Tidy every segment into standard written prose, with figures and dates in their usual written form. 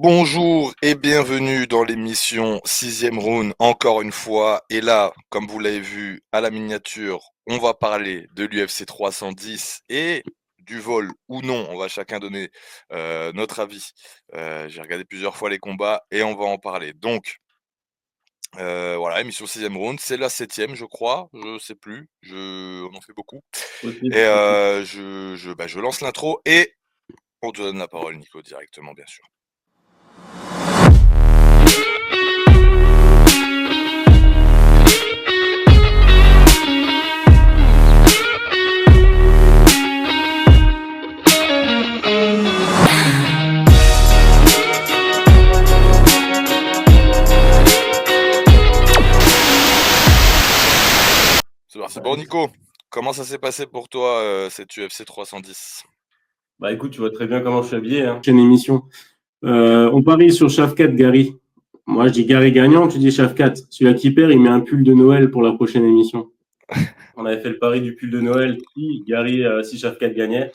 Bonjour et bienvenue dans l'émission Sixième Round encore une fois. Et là, comme vous l'avez vu à la miniature, on va parler de l'UFC 310 et du vol ou non. On va chacun donner notre avis. J'ai regardé plusieurs fois les combats et on va en parler. Donc, voilà, émission Sixième Round, c'est la septième, je crois. Je sais plus. On en fait beaucoup. Et Possible, possible. je lance l'intro et on te donne la parole, Nico, directement, bien sûr. C'est parti. Bon, Nico, comment ça s'est passé pour toi, cette UFC 310? Bah écoute, tu vois très bien comment je suis habillé. Prochaine émission. On parie sur Shafkat Gary. Moi, je dis Gary gagnant, tu dis Shafkat. Celui-là qui perd, il met un pull de Noël pour la prochaine émission. On avait fait le pari du pull de Noël si Gary, si Shafkat gagnait.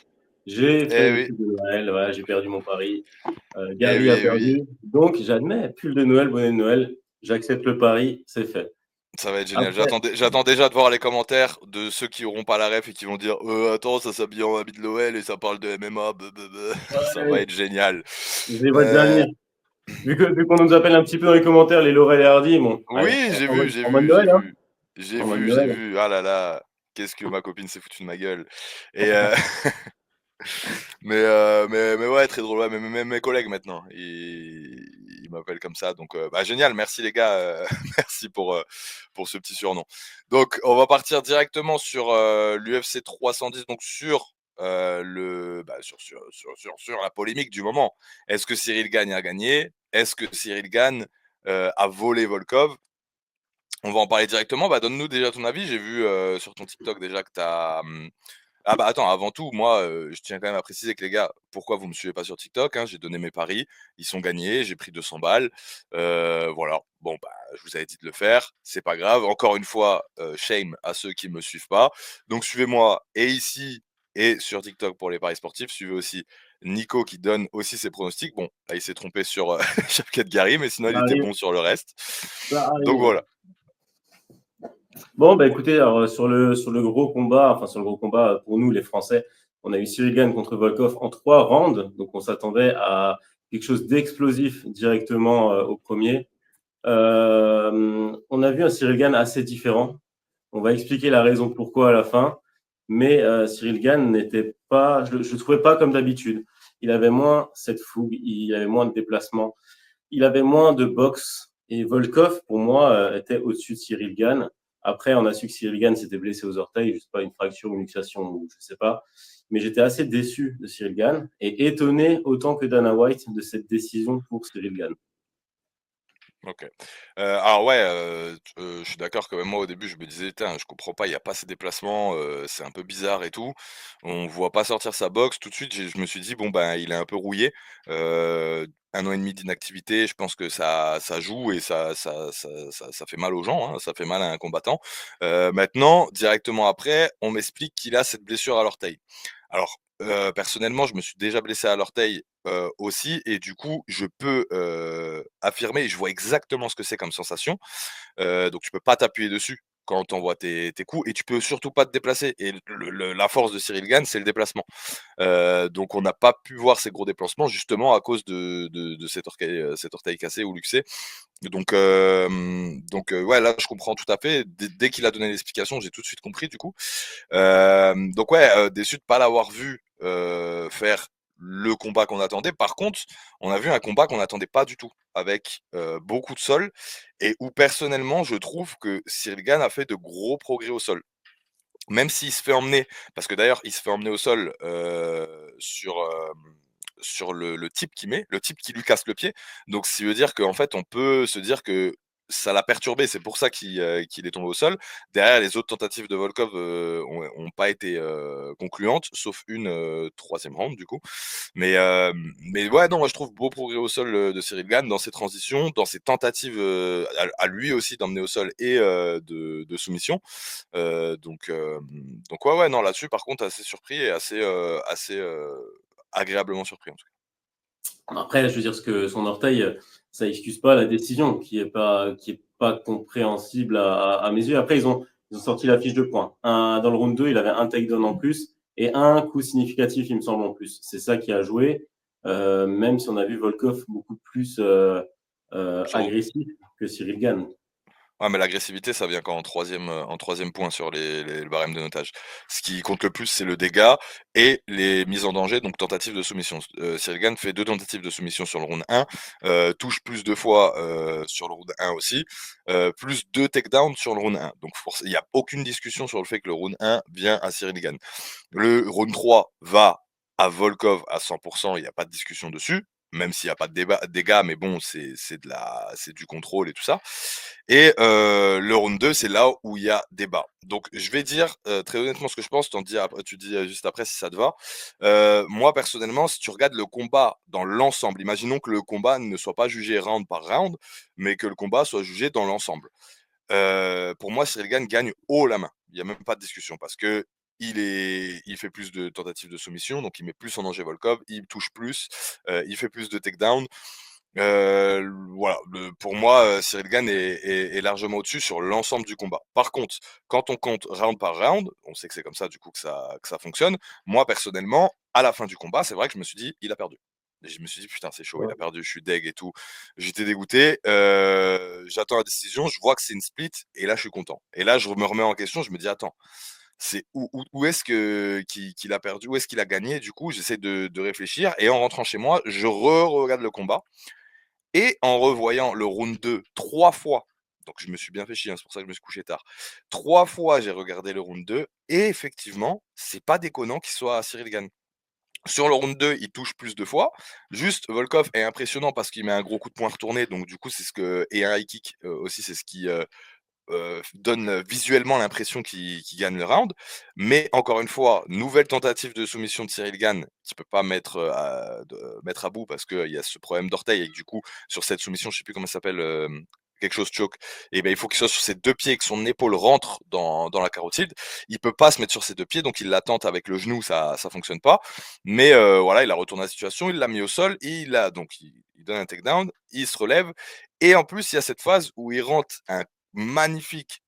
J'ai fait Eh le oui, pull de Noël, voilà, j'ai perdu mon pari. eh Gary oui, a eh oui. perdu. Donc, j'admets, pull de Noël, bonnet de Noël. J'accepte le pari, c'est fait. Ça va être génial. Après, J'attends déjà de voir les commentaires de ceux qui auront pas la ref et qui vont dire attends, ça s'habille en habit de Noël et ça parle de MMA. Ça va ouais, être génial. je les vois déjà Euh, venir. Vu qu'on nous appelle un petit peu dans les commentaires les Laurel et Hardy, bon, allez, oui, j'ai en vu, mode, j'ai en mode vu, j'ai Noël, hein. vu. J'ai En mode vu, j'ai Noël. vu. Ah là là, qu'est-ce que ma copine s'est foutue de ma gueule. Et mais ouais, très drôle. Ouais, même mes collègues maintenant, ils m'appellent comme ça. Donc, bah, génial. Merci les gars. Merci pour ce petit surnom. Donc, on va partir directement sur l'UFC 310. Donc, sur la polémique du moment. Est-ce que Cyril Gane a gagné? Est-ce que Cyril Gane a volé Volkov? On va en parler directement. Bah, donne-nous déjà ton avis. J'ai vu sur ton TikTok déjà que tu as. Ah bah attends, avant tout, moi, je tiens quand même à préciser que les gars, pourquoi vous me suivez pas sur TikTok, hein? J'ai donné mes paris, ils sont gagnés, j'ai pris 200 balles, voilà. Bon, bah, je vous avais dit de le faire, c'est pas grave. Encore une fois, shame à ceux qui me suivent pas. Donc suivez-moi et ici et sur TikTok pour les paris sportifs. Suivez aussi Nico qui donne aussi ses pronostics. Bon, là, il s'est trompé sur, Shavkat Gary, mais sinon Ça il était arrive, bon sur le reste. ça Donc arrive. voilà. Bon, bah écoutez, alors, sur le gros combat, enfin sur le gros combat pour nous les Français, on a eu Cyril Gane contre Volkov en 3 rounds, donc on s'attendait à quelque chose d'explosif directement au premier. On a vu un Cyril Gane assez différent. On va expliquer la raison pourquoi à la fin, mais Cyril Gane n'était pas, je le trouvais pas comme d'habitude. Il avait moins cette fougue, il avait moins de déplacement, il avait moins de boxe. Et Volkov, pour moi, était au-dessus de Cyril Gane. Après, on a su que Cyril Gane s'était blessé aux orteils, je sais pas, une fracture, une luxation, ou je sais pas. Mais j'étais assez déçu de Cyril Gane et étonné autant que Dana White de cette décision pour Cyril Gane. OK. Alors ouais, je suis d'accord que même moi au début je me disais: «Tain, je comprends pas, il y a pas ces déplacements, c'est un peu bizarre et tout». On voit pas sortir sa boxe. Tout de suite, je me suis dit: «Bon, ben, il est un peu rouillé». 1 an et demi d'inactivité, je pense que ça joue et ça fait mal aux gens, hein, ça fait mal à un combattant. Maintenant, directement après, on m'explique qu'il a cette blessure à l'orteil. Alors, personnellement, je me suis déjà blessé à l'orteil, aussi et du coup, je peux, affirmer, je vois exactement ce que c'est comme sensation. Donc tu peux pas t'appuyer dessus quand tu envoies tes coups et tu peux surtout pas te déplacer et la force de Cyril Gane, c'est le déplacement. Donc on n'a pas pu voir ces gros déplacements justement à cause de cet orteil cassé ou luxé. Donc ouais, là, je comprends tout à fait. Dès qu'il a donné l'explication, j'ai tout de suite compris du coup. Donc ouais, déçu de pas l'avoir vu, faire le combat qu'on attendait. Par contre, on a vu un combat qu'on n'attendait pas du tout, avec, beaucoup de sol et où personnellement, je trouve que Cyril Gane a fait de gros progrès au sol. Même s'il se fait emmener, parce que d'ailleurs, il se fait emmener au sol, sur le type qu'il met, le type qui lui casse le pied. Donc ce qui veut dire qu'en fait, on peut se dire que ça l'a perturbé, c'est pour ça qu'il est tombé au sol. Derrière, les autres tentatives de Volkov, ont pas été, concluantes, sauf une, 3e round du coup. Mais ouais, non, moi je trouve beau progrès au sol, de Cyril Gane dans ses transitions, dans ses tentatives, à lui aussi d'emmener au sol et de soumission. Donc ouais, ouais, non, là-dessus, par contre, assez surpris et assez agréablement surpris, en tout cas. Après, je veux dire, ce que son orteil, ça excuse pas la décision qui est pas compréhensible à mes yeux. Après, ils ont sorti la fiche de points. Dans le round 2, il avait un takedown en plus et un coup significatif, il me semble, en plus. C'est ça qui a joué, même si on a vu Volkov beaucoup plus Sur agressif que Cyril Gann. Ouais, mais l'agressivité, ça vient en troisième point sur le barème de notage. Ce qui compte le plus, c'est le dégât et les mises en danger, donc tentatives de soumission. Cyril Gane fait 2 tentatives de soumission sur le round 1, touche plus de fois, sur le round 1 aussi, plus 2 takedowns sur le round 1. Donc forc il y a aucune discussion sur le fait que le round 1 vient à Cyril Gane. Le round 3 va à Volkov à 100, il y a pas de discussion dessus, même s'il y a pas de dégâts, mais bon, c'est du contrôle et tout ça. Et le round 2, c'est là où il y a débat. Donc je vais dire, très honnêtement ce que je pense, tu dis, juste après si ça te va. Moi personnellement, si tu regardes le combat dans l'ensemble, imaginons que le combat ne soit pas jugé round par round, mais que le combat soit jugé dans l'ensemble. Pour moi, Cyril Gane gagne haut la main. Il y a même pas de discussion parce qu'il fait plus de tentatives de soumission, donc il met plus en danger Volkov, il touche plus, il fait plus de takedowns. Voilà, pour moi, Cyril Gane est largement au-dessus sur l'ensemble du combat. Par contre, quand on compte round par round, on sait que c'est comme ça du coup que ça fonctionne. Moi personnellement, à la fin du combat, c'est vrai que je me suis dit: «Il a perdu». Et je me suis dit: «Putain, c'est chaud, il a Ouais. perdu», je suis deg et tout. J'étais dégoûté, j'attends la décision, je vois que c'est une split et là je suis content. Et là je me remets en question, je me dis: «Attends, c'est où est-ce qu'il a perdu? Où est-ce qu'il a gagné?» Du coup, j'essaie de réfléchir et en rentrant chez moi, je regarde le combat et en revoyant le round 2 3 fois, donc je me suis bien fait chier, hein, c'est pour ça que je me suis couché tard. 3 fois, j'ai regardé le round 2 et effectivement, c'est pas déconnant qu'il soit à Cyril Gane. Sur le round 2, il touche plus de fois. Juste, Volkov est impressionnant parce qu'il met un gros coup de poing retourné, donc du coup, c'est ce que et un high kick, aussi, c'est ce qui, donne visuellement l'impression qu'il gagne le round. Mais encore une fois, nouvelle tentative de soumission de Cyril Gane qui peut pas mettre à bout parce qu'il y a ce problème d'orteil et que du coup, sur cette soumission, je sais plus comment ça s'appelle, quelque chose choke, et ben il faut qu'il soit sur ses 2 pieds et que son épaule rentre dans la carotide. Il peut pas se mettre sur ses 2 pieds, donc il la tente avec le genou, ça fonctionne pas. Mais voilà, il a retourné la situation, il l'a mis au sol, il donne un takedown, il se relève et en plus, il y a cette phase où il rentre un magnifique,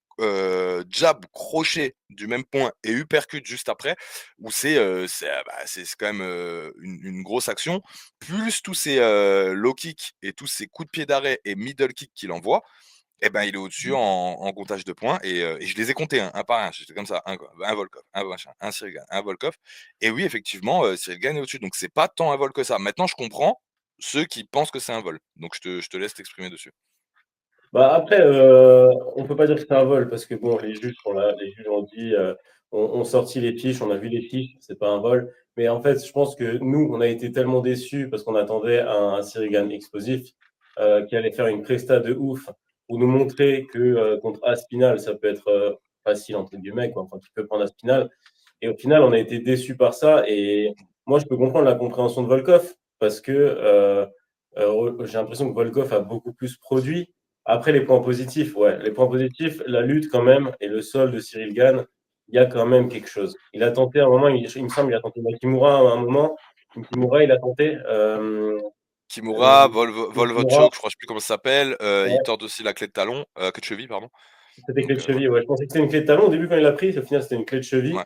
jab crochet du même point et uppercut juste après, où c'est quand même, une grosse action. Plus tous ces, low kicks et tous ces coups de pied d'arrêt et middle kick qu'il envoie, et ben, il est au-dessus en comptage de points et je les ai comptés, hein, un par un. J'étais comme ça, un Volkov, un machin, un Cyril Gane, un Volkov et oui, effectivement, Cyril Gane est au-dessus, donc c'est pas tant un vol que ça. Maintenant, je comprends ceux qui pensent que c'est un vol, donc je te laisse t'exprimer dessus. Bah, après, on peut pas dire que c'est un vol parce que bon, les juges sont là, les juges ont dit, ont sorti les fiches, on a vu les fiches, c'est pas un vol. Mais en fait, je pense que nous, on a été tellement déçus parce qu'on attendait un Cyril Gane explosif, qui allait faire une presta de ouf pour nous montrer que, contre Aspinall, ça peut être, «facile» entre guillemets, quoi, enfin, qu'il peut prendre Aspinall. Et au final, on a été déçus par ça. Et moi, je peux comprendre la compréhension de Volkov parce que j'ai l'impression que Volkov a beaucoup plus produit. Après, les points positifs, ouais, les points positifs, la lutte quand même et le sol de Cyril Gane, il y a quand même quelque chose. Il a tenté à un moment, il me semble, il a tenté Nakimura à un moment. Nakimura, il a tenté. Kimura, Volvo Nakimura, Choke, je crois, je sais plus comment ça s'appelle. Il ouais, tord aussi la clé de talon, queue de cheville, pardon. c'était clé Donc, de voilà. cheville. Ouais, je pensais que c'était une clé de talon au début quand il l'a pris. Au final, c'était une clé de Ouais. cheville.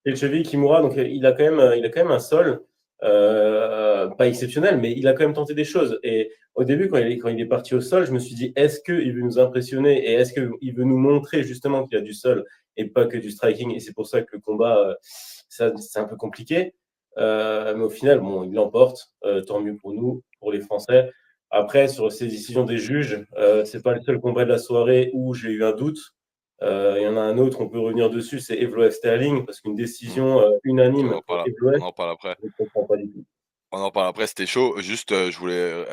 Clé de cheville, Kimura. Donc, il a quand même un sol pas exceptionnel, mais il a quand même tenté des choses. Et au début, quand il est parti au sol, je me suis dit, est-ce qu'il veut nous impressionner et est-ce qu'il veut nous montrer justement qu'il a du sol et pas que du striking. Et c'est pour ça que le combat, c'est un peu compliqué. Mais au final, bon, il l'emporte. Tant mieux pour nous, pour les Français. Après, sur ces décisions des juges, c'est pas le seul combat de la soirée où j'ai eu un doute. Il y en a un autre, on peut revenir dessus, c'est Evloev Sterling, parce qu'une Mmh. décision unanime pour On Evloev, en parle après. je ne comprends pas du tout. On en parle après, c'était chaud. Juste, je voulais,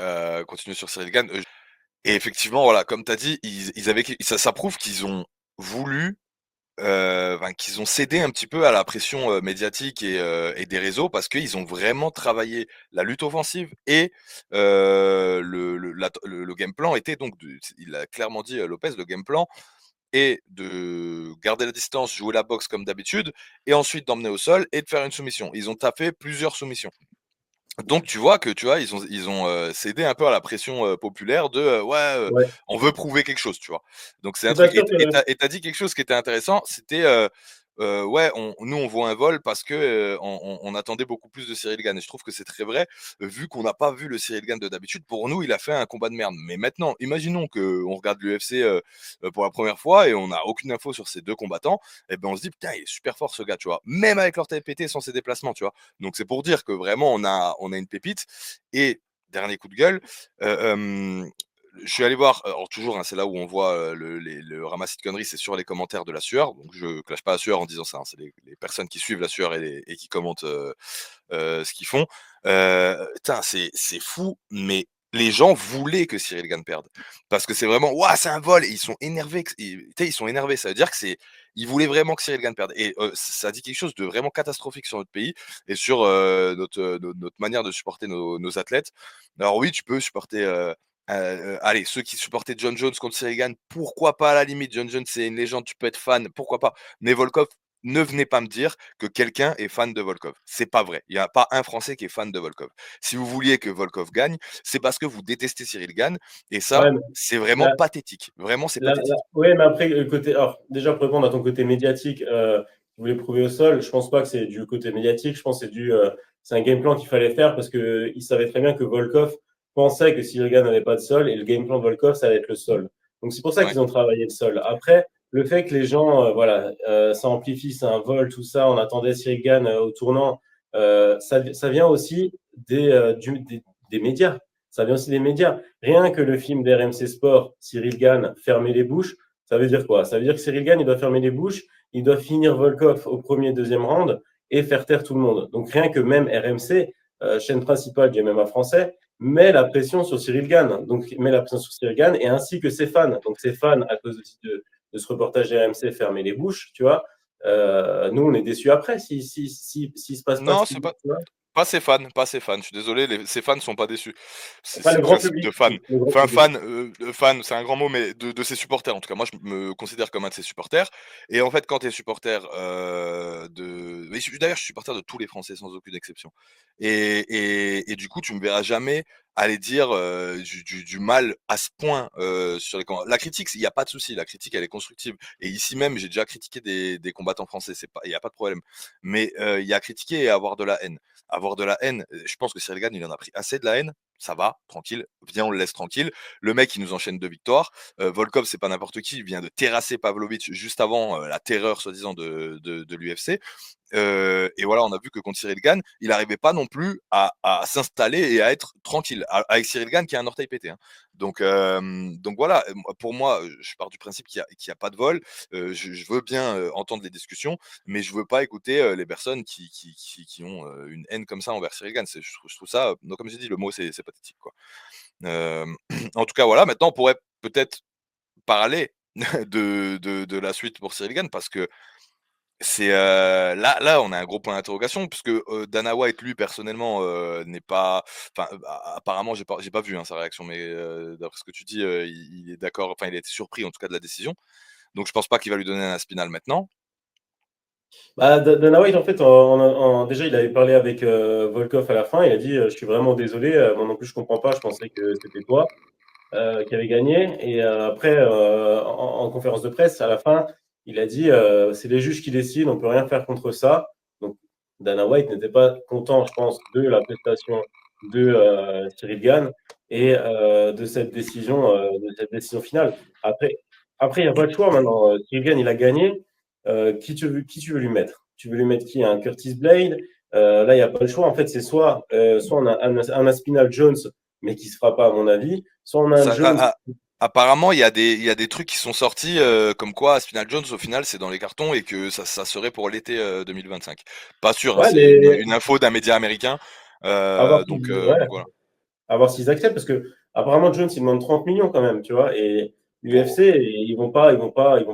continuer sur Cyril Gane, et effectivement, voilà, comme tu as dit, ils avaient ça prouve qu'ils ont voulu, enfin, qu'ils ont cédé un petit peu à la pression, médiatique et des réseaux parce qu'ils ont vraiment travaillé la lutte offensive et le game plan était donc il a clairement dit, Lopez, le game plan est de garder la distance, jouer la boxe comme d'habitude et ensuite d'emmener au sol et de faire une soumission. Ils ont tapé plusieurs soumissions. Donc tu vois que, tu vois, cédé un peu à la pression, populaire de, ouais, Ouais. on veut prouver quelque chose, tu vois? Donc c'est Je un suis pas truc sûr que et tu dit quelque chose qui était intéressant, c'était, ouais, on voit un vol parce que, on attendait beaucoup plus de Cyril Gane et je trouve que c'est très vrai, vu qu'on n'a pas vu le Cyril Gane de d'habitude. Pour nous, il a fait un combat de merde. Mais maintenant, imaginons qu'on regarde l'UFC, pour la première fois et on n'a aucune info sur ces 2 combattants et ben, on se dit: «Putain, il est super fort ce gars», tu vois? Même avec l'orteil pété sans ses déplacements, tu vois? Donc c'est pour dire que vraiment on a une pépite et dernier coup de gueule, je suis allé voir, alors toujours, hein, c'est là où on voit, le ramassis de conneries, c'est sur les commentaires de La Sueur, donc je clash pas La Sueur en disant ça, hein, c'est les personnes qui suivent La Sueur et qui commentent, ce qu'ils font. Putain, c'est fou, mais les gens voulaient que Cyril Gane perde. Parce que c'est vraiment: «Waouh, c'est un vol!» et ils sont énervés tu sais, ils sont énervés. Ça veut dire que ils voulaient vraiment que Cyril Gane perde et ça dit quelque chose de vraiment catastrophique sur notre pays et sur, notre manière de supporter nos athlètes. Alors oui, tu peux supporter, allez, ceux qui supportaient John Jones contre Cyril Gane, pourquoi pas à la limite? John Jones, c'est une légende, tu peux être fan, pourquoi pas? Mais Volkov, ne venez pas me dire que quelqu'un est fan de Volkov. C'est pas vrai. Il y a pas un Français qui est fan de Volkov. Si vous vouliez que Volkov gagne, c'est parce que vous détestez Cyril Gane et ouais, ça, mais c'est vraiment là pathétique. Vraiment, c'est là pathétique. ouais, mais après, côté alors déjà pour répondre à ton côté médiatique, tu voulais prouver au sol, je pense pas que c'est du côté médiatique, je pense que c'est un game plan qu'il fallait faire parce qu'ils savaient très bien que Volkov pensait que Cyril Gane n'avait pas de sol et le game plan de Volkov, ça allait être le sol. Donc c'est pour ça Ouais. qu'ils ont travaillé le sol. Après, le fait que les gens, voilà, ça amplifie, c'est un vol, tout ça, on attendait Cyril Gane au tournant, ça vient aussi des médias. Ça vient aussi des médias. Rien que le film d'RMC Sport, Cyril Gane, fermer les bouches, ça veut dire quoi? Ça veut dire que Cyril Gane, il doit fermer les bouches, il doit finir Volkov au premier, deuxième round et faire taire tout le monde. Donc rien que même RMC, chaîne principale du MMA français, met la pression sur Cyril Gane. Donc met la pression sur Cyril Gane et ainsi que ses fans. Donc ses fans, à cause aussi de ce reportage RMC, fermer les bouches, tu vois. Nous, on est déçus après si se passe pas ce Non, qu'il c'est dit, pas tu vois. pas ses fans, pas ses fans. Je suis désolé, ces fans sont pas déçus. Pas C'est le le grand principe public, de fan. le grand Enfin, public. fan, c'est un grand mot, mais de ses supporters. En tout cas, moi, je me considère comme un de ses supporters. Et en fait, quand tu es supporter d'ailleurs, je suis supporter de tous les Français sans aucune exception. Et du coup, tu me verras jamais aller dire du mal à ce point sur les combattants. La critique, il n'y a pas de souci. La critique, elle est constructive. Et ici même, j'ai déjà critiqué des combattants français. Il n'y a pas de problème. Mais il y a critiquer et avoir de la haine. Avoir de la haine, je pense que Cyril Gane, il en a pris assez de la haine. Ça va, tranquille, viens, on le laisse tranquille. Le mec, il nous enchaîne 2 victoires. Volkov, c'est pas n'importe qui, il vient de terrasser Pavlovitch juste avant, la terreur soi-disant de l'UFC. Et voilà, on a vu que contre Cyril Gane, il n'arrivait pas non plus à s'installer et à être tranquille. Avec Cyril Gane qui a un orteil pété, hein. Donc voilà, pour moi, je pars du principe qu'il y a pas de vol. Je veux bien entendre les discussions, mais je veux pas écouter les personnes qui ont une haine comme ça envers Cyril Gane. Je trouve ça, donc comme j'ai dit, le mot c'est pathétique, quoi. Euh, En tout cas, voilà, maintenant on pourrait peut-être parler de la suite pour Cyril Gane parce que là, on a un gros point d'interrogation puisque, Dana White, lui, personnellement, n'est pas enfin, apparemment, j'ai pas vu, hein, sa réaction, mais, d'après ce que tu dis, il est d'accord, enfin, il a été surpris, en tout cas, de la décision. Donc je pense pas qu'il va lui donner un spinal maintenant. Bah, Dana White, en fait, déjà, il avait parlé avec Volkov à la fin. Il a dit je suis vraiment désolé, moi non plus, je comprends pas. Je pensais que c'était toi qui avait gagné. Et après, en conférence de presse, à la fin, il a dit c'est les juges qui décident, on peut rien faire contre ça. Donc, Dana White n'était pas content, je pense, de la prestation de Cyril Gane et de cette décision finale. Après, il n'y a pas de choix maintenant. Cyril Gane, il a gagné. Qui tu veux lui mettre? Tu veux lui mettre qui? Un Curtis Blade? Là, il n'y a pas le choix. En fait, c'est soit on a un Aspinall Jones, mais qui ne se fera pas, à mon avis, soit on a un Ça Jones. apparemment, il y a des trucs qui sont sortis, comme quoi Spinal Jones, au final, c'est dans les cartons et que ça serait pour l'été, 2025. Pas sûr, hein, Ouais, c'est une mais une info d'un média américain, à voir donc voilà. à voir s'ils acceptent, parce que apparemment Jones, il demande 30 millions quand même, tu vois, et l'UFC, ils vont pas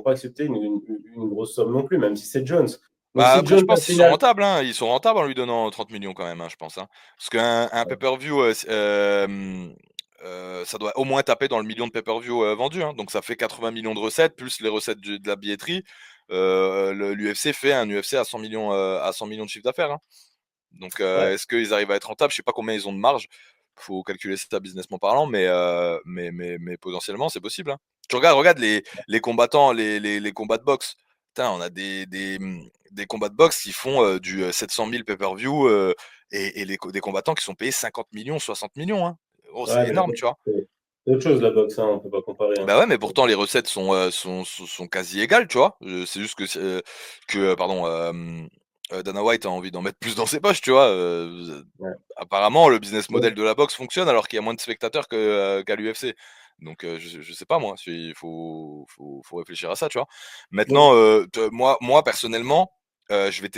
accepter une grosse somme non plus, même si c'est Jones. Donc Bah, si après, je Jones, pense au qu'ils sont final, rentables, hein. Ils sont rentables en lui donnant 30 millions quand même, hein, je pense, hein. Parce qu'un pay-per-view, ça doit au moins taper dans le million de pay-per-view vendus, hein. Donc ça fait 80 millions de recettes, plus les recettes de la billetterie. L'UFC fait un UFC à 100 millions de chiffre d'affaires, hein. Donc, Ouais, est-ce qu'ils arrivent à être rentables? Je sais pas combien ils ont de marge. Faut calculer ça businessment parlant, mais potentiellement, c'est possible, hein. Tu regarde les combattants, les combats de boxe. Putain, on a des combats de boxe qui font du 700 000 pay-per-view et des combattants qui sont payés 50 millions, 60 millions, hein. Oh, c'est ouais, mais la énorme, boxe, tu vois. c'est autre chose, la boxe, hein, on peut pas comparer, hein. Bah ouais, mais pourtant les recettes sont quasi égales, tu vois. C'est juste pardon, Dana White a envie d'en mettre plus dans ses poches, tu vois. Ouais. Apparemment, le business Ouais. model de la boxe fonctionne alors qu'il y a moins de spectateurs qu'à l'UFC. Donc, je sais pas moi, il faut réfléchir à ça, tu vois. Donc, Maintenant, moi personnellement, je vais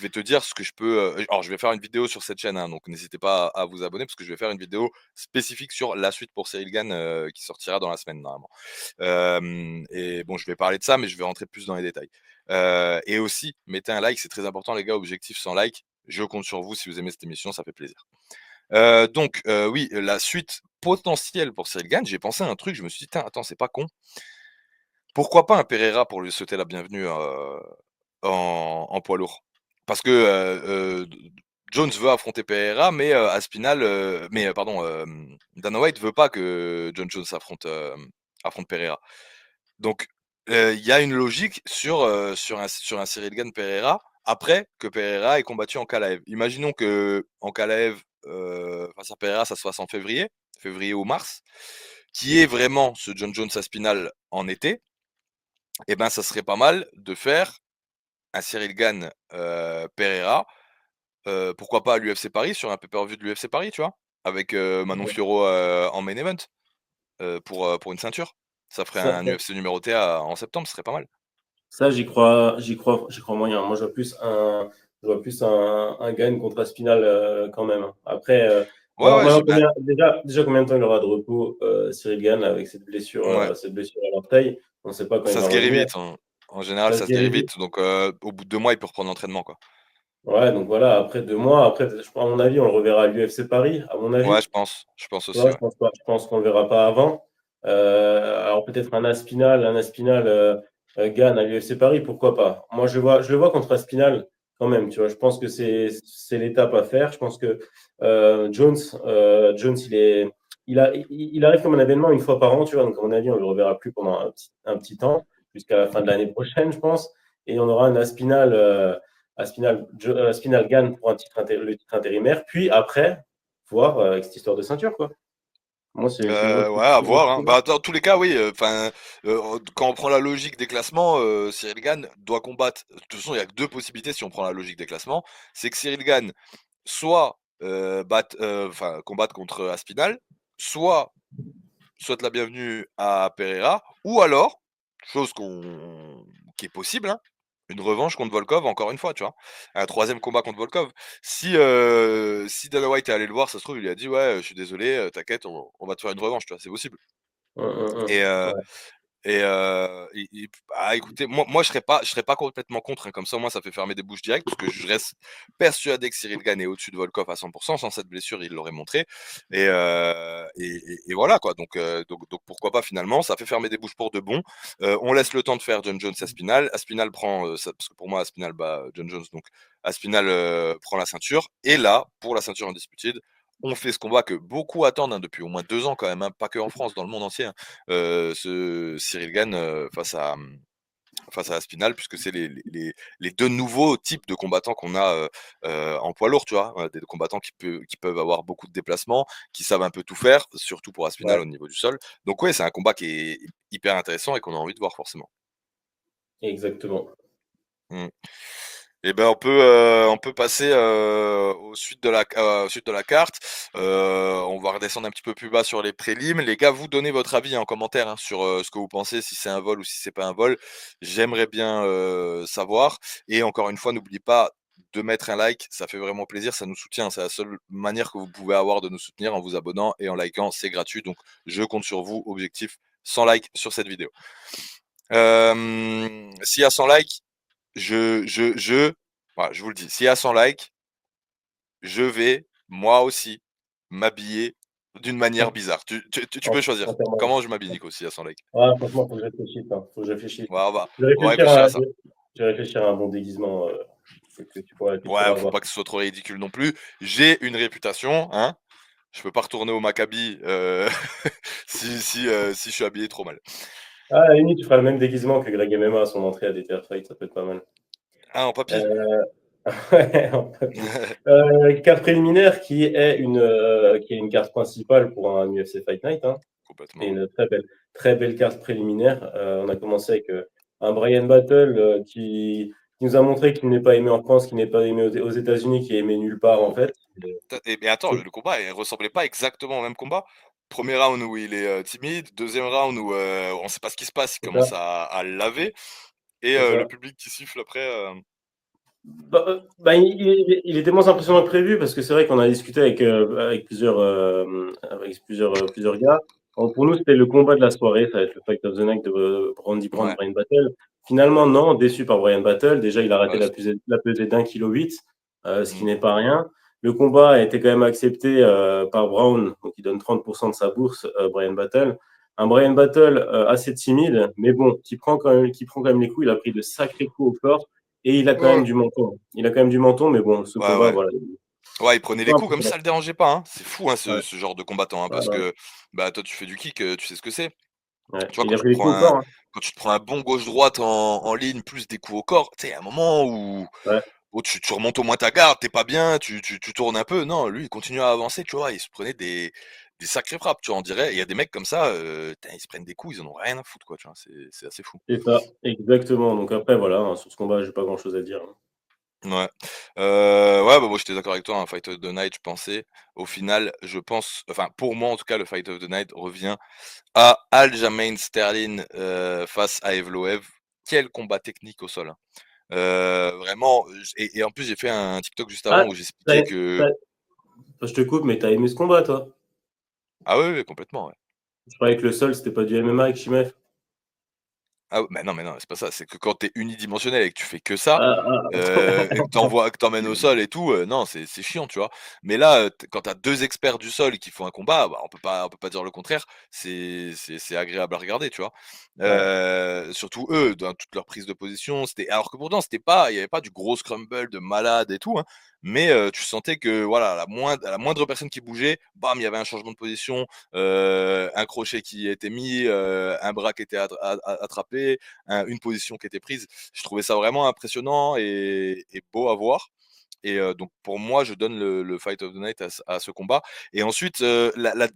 te dire ce que je peux. Alors, je vais faire une vidéo sur cette chaîne, hein, donc n'hésitez pas à vous abonner parce que je vais faire une vidéo spécifique sur la suite pour Cyril Gane qui sortira dans la semaine normalement. Et bon, je vais parler de ça, mais je vais rentrer plus dans les détails. Et aussi, mettez un like, c'est très important, les gars. Objectif sans like. Je compte sur vous si vous aimez cette émission, ça fait plaisir. Donc, oui, la suite potentielle pour Cyril Gane, j'ai pensé à un truc, je me suis dit, tiens, attends, c'est pas con. Pourquoi pas un Pereira pour lui souhaiter la bienvenue en poids lourd? Parce que Jones veut affronter Pereira, mais Aspinal, pardon, Dana White veut pas que John Jones affronte Pereira. Donc, il y a une logique sur un Cyril Gane Pereira, après que Pereira ait combattu en Ankalaev. Imaginons qu'en Ankalaev, face à Pereira, ça se fasse en février ou mars, qui est vraiment ce John Jones Aspinal en été, et ben ça serait pas mal de faire un Cyril Gane Pereira, pourquoi pas à l'UFC Paris, sur un pay-per-view de l'UFC Paris, tu vois? Avec Manon Fiorot en main event, pour une ceinture. Ça ferait ça, un ça, UFC numéroté en septembre, ce serait pas mal. ça, j'y crois moyen. Moi, je vois plus un gain contre Aspinal quand même. Après, Ouais, ouais, bah, déjà, combien de temps il aura de repos, Cyril Gane, avec ouais, cette blessure à l'orteil. On ne sait pas quand il ça va se guérit revenir. vite, hein. En général, Ça se ça se guérit guérit vite. vite, donc au bout de 2 mois, il peut reprendre l'entraînement, quoi. Ouais, donc voilà, après 2 mois, après, à mon avis, on le reverra à l'UFC Paris, à mon Ouais, avis. je pense Tu aussi, vois, je ouais. pense pas, je pense qu'on le verra pas avant. Alors peut-être un Aspinal Gane à l'UFC Paris, pourquoi pas. Moi, je le vois contre Aspinal quand même. Tu vois, je pense que c'est l'étape à faire. Je pense que Jones, il arrive comme un événement une fois par an. Tu vois, donc à mon avis, on le reverra plus pendant un petit temps, jusqu'à la fin de l'année prochaine, je pense. Et on aura un Aspinal Gane pour le titre intérimaire. Puis après, voir avec cette histoire de ceinture, quoi. Moi, c'est Ouais, à voir, hein. Bah, dans tous les cas, oui, enfin, quand on prend la logique des classements, Cyril Gane doit combattre. De toute façon, il y a que 2 possibilités si on prend la logique des classements. C'est que Cyril Gane soit, combattre contre Aspinal, soit souhaite la bienvenue à Pereira, ou alors, chose qui est possible, hein, une revanche contre Volkov encore une fois, tu vois? Un troisième combat contre Volkov. Si Dana White est allé le voir, ça se trouve, il lui a dit: «Ouais, je suis désolé, t'inquiète, on va te faire une revanche», tu vois? C'est possible. Et Ouais. écoutez, moi je serais pas complètement contre, hein, comme ça, moi, ça fait fermer des bouches directes, parce que je reste persuadé que Cyril Gane est au-dessus de Volkov à 100. Sans cette blessure, il l'aurait montré. Et voilà, quoi. Donc pourquoi pas, finalement, ça fait fermer des bouches pour de bon. On laisse le temps de faire John Jones Aspinal. Aspinal prend parce que pour moi, Aspinal bat John Jones, donc Aspinal prend la ceinture. Et là, pour la ceinture undisputed, on fait ce combat que beaucoup attendent, hein, depuis au moins 2 ans quand même, hein, pas que en France, dans le monde entier, hein. Ce Cyril Gane face à Aspinal, puisque c'est les 2 nouveaux types de combattants qu'on a en poids lourd, tu vois. Des combattants qui peuvent avoir beaucoup de déplacements, qui savent un peu tout faire, surtout pour Aspinal Ouais, au niveau du sol. Donc ouais, c'est un combat qui est hyper intéressant et qu'on a envie de voir forcément. exactement. Mm. Et ben on peut passer aux suites de la carte. On va redescendre un petit peu plus bas sur les prélims. Les gars, vous donnez votre avis en commentaire, hein, sur ce que vous pensez, si c'est un vol ou si c'est pas un vol. J'aimerais bien savoir. Et encore une fois, n'oubliez pas de mettre un like, ça fait vraiment plaisir, ça nous soutient. C'est la seule manière que vous pouvez avoir de nous soutenir, en vous abonnant et en likant, c'est gratuit. Donc je compte sur vous. Objectif 100 likes sur cette vidéo. S'il y a 100 likes, voilà, je vous le dis, s'il y a 100 likes, je vais, moi aussi, m'habiller d'une manière bizarre. Tu peux choisir Entièrement. comment je m'habille, Nico, s'il y a 100 likes. Ah, franchement, faut que je réfléchisse, hein. Faut que je réfléchisse. Voilà, Je vais on va réfléchir réfléchir à à, ça. je vais réfléchir à un bon déguisement. que tu Ouais, pourras faut avoir. pas que ce soit trop ridicule non plus. J'ai une réputation, hein. Je peux pas retourner au Maccabi, si je suis habillé trop mal. Ah, à la limite, tu feras le même déguisement que Greg MMA à son entrée à DTR Fight, ça peut être pas mal. Ah, en papy? Heu, ouais, en papier. Carte préliminaire qui est une carte principale pour un UFC Fight Night, hein. C'était Complètement, ouais. une très belle carte préliminaire. On a commencé avec, un Brian Battle, qui nous a montré qu'il n'est pas aimé en France, qu'il n'est pas aimé aux États-Unis, qui est aimé nulle part en fait. Tu et mais attends, le combat, il ressemblait pas exactement au même combat? Premier round où il est, timide, 2e round où, on sait pas ce qui se passe, il C'est ça, commence à le laver et c'est le ça. public qui siffle après, Bah, il était moins impressionnant que prévu parce que c'est vrai qu'on a discuté avec plusieurs gars. Alors pour nous, c'était le combat de la soirée, ça va être le Fight of the Night de Randy Brown, ouais, Brian Battle. Finalement, non, déçu par Brian Battle. Déjà, il a raté ouais, la pesée d'1,8 kg, ce qui mmh, n'est pas rien. Le combat a été quand même accepté par Brown, donc il donne 30% de sa bourse, Brian Battle. Un Brian Battle assez timide, mais bon, qui prend quand même les coups. Il a pris de sacrés coups au corps. Et il a quand même ouais, du menton. Il a quand même du menton, mais bon, ce ouais, combat, ouais. voilà, Ouais, il prenait les pas coups comme si impressionnant. ça le dérangeait pas, hein. C'est fou, hein, Ouais, ce genre de combattant, hein, ouais, parce ouais, que, bah, toi, tu fais du kick, tu sais ce que c'est. ouais. Tu vois, Il a pris des coups au corps, hein. quand tu te prends un bon gauche-droite en ligne, plus des coups au corps, tu sais, il y a un moment Ouais, où tu remontes au moins ta garde, tu pas bien, tu tournes un peu. Non, lui, il continue à avancer, tu vois? Il se prenait des sacrées frappes, tu vois? On dirait il y a des mecs comme ça, ils se prennent des coups, ils en ont rien à foutre, quoi, tu vois? C'est assez fou. c'est ça, exactement. Donc après, voilà, hein, sur ce combat, j'ai pas grand-chose à dire, hein. Ouais. Ouais, bah, moi, j'étais d'accord avec toi, un Fight of the Night, je pensais. Au final, je pense enfin, pour moi, en tout cas, le Fight of the Night revient à Aljamain Sterling, face à Evloev. Quel combat technique au sol, hein. Vraiment, et en plus, j'ai fait un TikTok juste Ah, avant où tu j'expliquais que je te coupe, mais tu as aimé ce combat, toi? ah oui, oui, complètement, ouais. Je croyais que le sol, c'était pas du MMA avec Chimev. Ah mais non, c'est pas ça, c'est que quand tu es unidimensionnel et que tu fais que ça, Ah, ah, et que tu au sol et tout, non, c'est chiant, tu vois? Mais là, quand tu as 2 experts du sol qui font un combat, bah, on peut pas dire le contraire, c'est agréable à regarder, tu vois? ouais, Surtout eux, dans toute leur prise de position, alors que pourtant c'était pas il y avait pas du gros scramble de malade et tout, hein, mais tu sentais que voilà, la moindre personne qui bougeait, bam, il y avait un changement de position, un crochet qui était mis, un bras qui était attrapé, une position qui était prise. Je trouvais ça vraiment impressionnant et beau à voir et donc pour moi, je donne le Fight of the Night à ce combat et ensuite,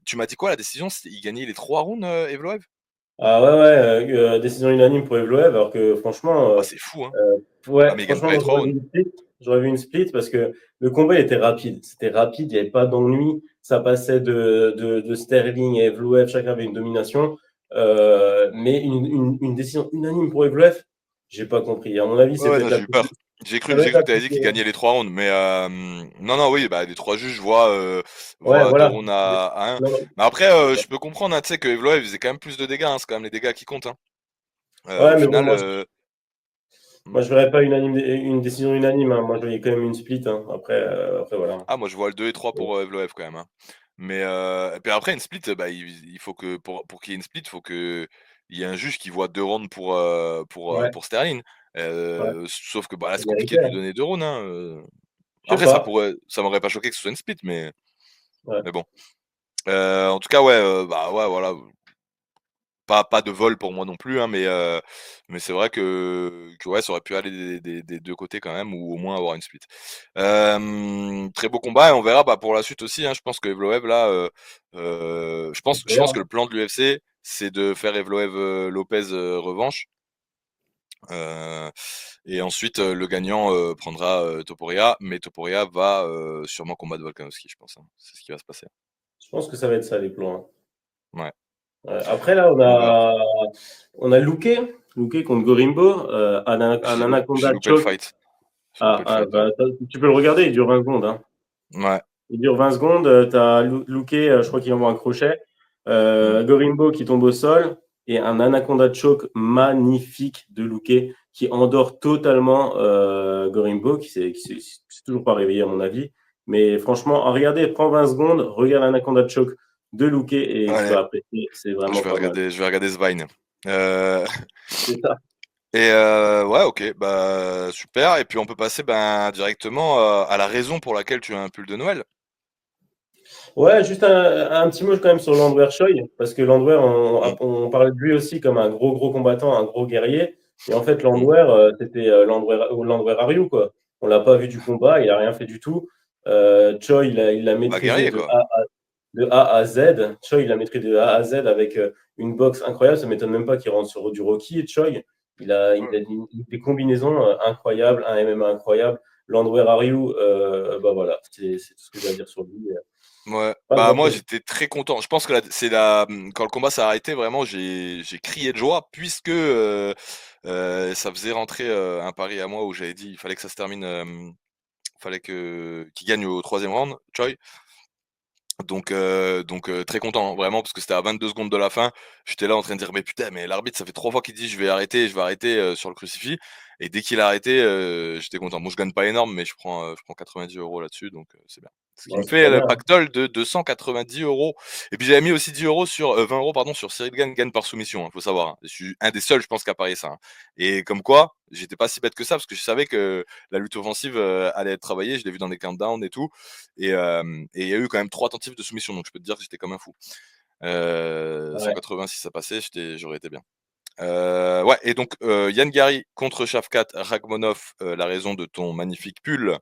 tu m'as dit quoi la décision? Il gagnait les 3 rounds, Evloev? Ah ouais, ouais, décision unanime pour Evloev, alors que franchement, Ah, c'est fou, hein? Ah ouais, mais il gagne franchement, pas les moi, 3 rounds. J'aurais vu une split parce que le combat il était rapide. C'était rapide, il n'y avait pas d'ennui. Ça passait de Sterling à Evloev, chacun avait une domination. Mais une décision unanime pour Evloev, j'ai pas compris. À mon avis, Ouais, c'est ouais, peut-être non, j'ai la eu plus. peur. Ça doit J'ai être cru la que tu avais plus. dit qu'il gagnait les 3 rounds, mais non, non, oui, bah, les 3 juges Ouais, voient 2 voilà. rounds à 1. Non, non. Mais après, je peux comprendre, hein, tu sais que Evloev faisait quand même plus de dégâts, hein, c'est quand même les dégâts qui comptent, hein. Au Ouais, mais bon, final, mmh. moi, je verrais pas une décision unanime, hein. Moi, je voyais quand même une split, hein. Après, voilà. Ah moi je vois le 2 et 3 pour, Evloev quand même, hein. Mais, et puis après une split, bah, il faut que pour qu'il y ait une split, il faut qu'il y ait un juge qui voit 2 rounds Ouais, pour Sterling. ouais. Sauf que, bah, là, Il c'est compliqué de méritait, lui hein. donner 2 rounds, hein, Je sais Après pas. ça m'aurait pas choqué que ce soit une split, Ouais. mais bon. En tout cas, ouais, bah, ouais, voilà, pas de vol pour moi non plus, hein, mais c'est vrai que ouais, ça aurait pu aller des 2 côtés quand même ou au moins avoir une split. Très beau combat et on verra, bah, pour la suite aussi, hein. Je pense que Evloev là, je pense que le plan de l'UFC, c'est de faire Evloev, Lopez, revanche, heu et ensuite, le gagnant, prendra, Topuria, mais Topuria va, sûrement combattre Volkanovski, je pense, hein. C'est ce qui va se passer. Je pense que ça va être ça les plans, hein. Ouais, Ouais, après là, on verra. on a Luque contre Gorimbo, un J'ai Anaconda loupé le choke. fight. J'ai loupé le fight, ouais. Bah, tu peux le regarder, il dure 20 secondes, hein. Ouais. Il dure 20 secondes, tu as Luque, je crois qu'il envoie un crochet, Mmh. Gorimbo qui tombe au sol et un Anaconda choke magnifique de Luque qui endort totalement Gorimbo qui s'est toujours pas réveillé à mon avis. Mais franchement, regardez, prends 20 secondes, regarde l'Anaconda choke de Luque et tu Allez, vas apprécier, c'est vraiment pas mal. je vais regarder ce Vine. Heu, C'est ça. Et ouais, OK, bah, super et puis on peut passer, ben, directement, à la raison pour laquelle tu as un pull de Noël. Ouais, juste un petit mot quand même sur Landwehr Choi, parce que Landwehr, Mmh, on parlait de lui aussi comme un gros combattant, un gros guerrier. Et en fait, mmh. Landwehr, c'était Landwehr Ariou, quoi. On l'a pas vu du combat, il a rien fait du tout. Choi, il l'a Bah, maîtrisé guerrier, quoi. de A à Z. Choi, il l'a maîtrisé de A à Z avec une boxe incroyable. Ça m'étonne même pas qu'il rentre sur du Rocky. Choi, il Ouais. a des combinaisons incroyables, un MMA incroyable. Landwehr Ariou, bah voilà, c'est tout ce que j'ai à dire sur lui. Ouais, Pas bah, moi, grand-chose. j'étais très content. Je pense que quand le combat s'est arrêté, vraiment, j'ai crié de joie puisque, ça faisait rentrer, un pari à moi où j'avais dit: «Il fallait que ça se termine, fallait que qu'il gagne au troisième round, Choi». Donc très content, hein, vraiment, parce que c'était à 22 secondes de la fin. J'étais là en train de dire: «Mais putain, mais l'arbitre, ça fait 3 fois qu'il dit: je vais arrêter, sur le crucifix» et dès qu'il a arrêté, j'étais content. Bon, je gagne pas énorme, mais je prends 90 € là-dessus, donc c'est bien. Ce qui Ouais, me c'est fait très le bien, hein. pactole de 290 € et puis j'avais mis aussi 10 € sur, 20 € pardon, sur Cyril gagne par soumission, hein, faut savoir, hein. Je suis un des seuls, je pense, qui a parié ça, hein et comme quoi, j'étais pas si bête que ça parce que je savais que la lutte offensive, allait être travaillée. Je l'ai vu dans les countdowns et tout et il y a eu quand même 3 tentatives de soumission, donc je peux te dire que j'étais comme un fou. Ouais. 180 si ça passait, j'aurais été bien. Ouais et donc Yann Gary contre Shavkat Rakhmonov, la raison de ton magnifique pull,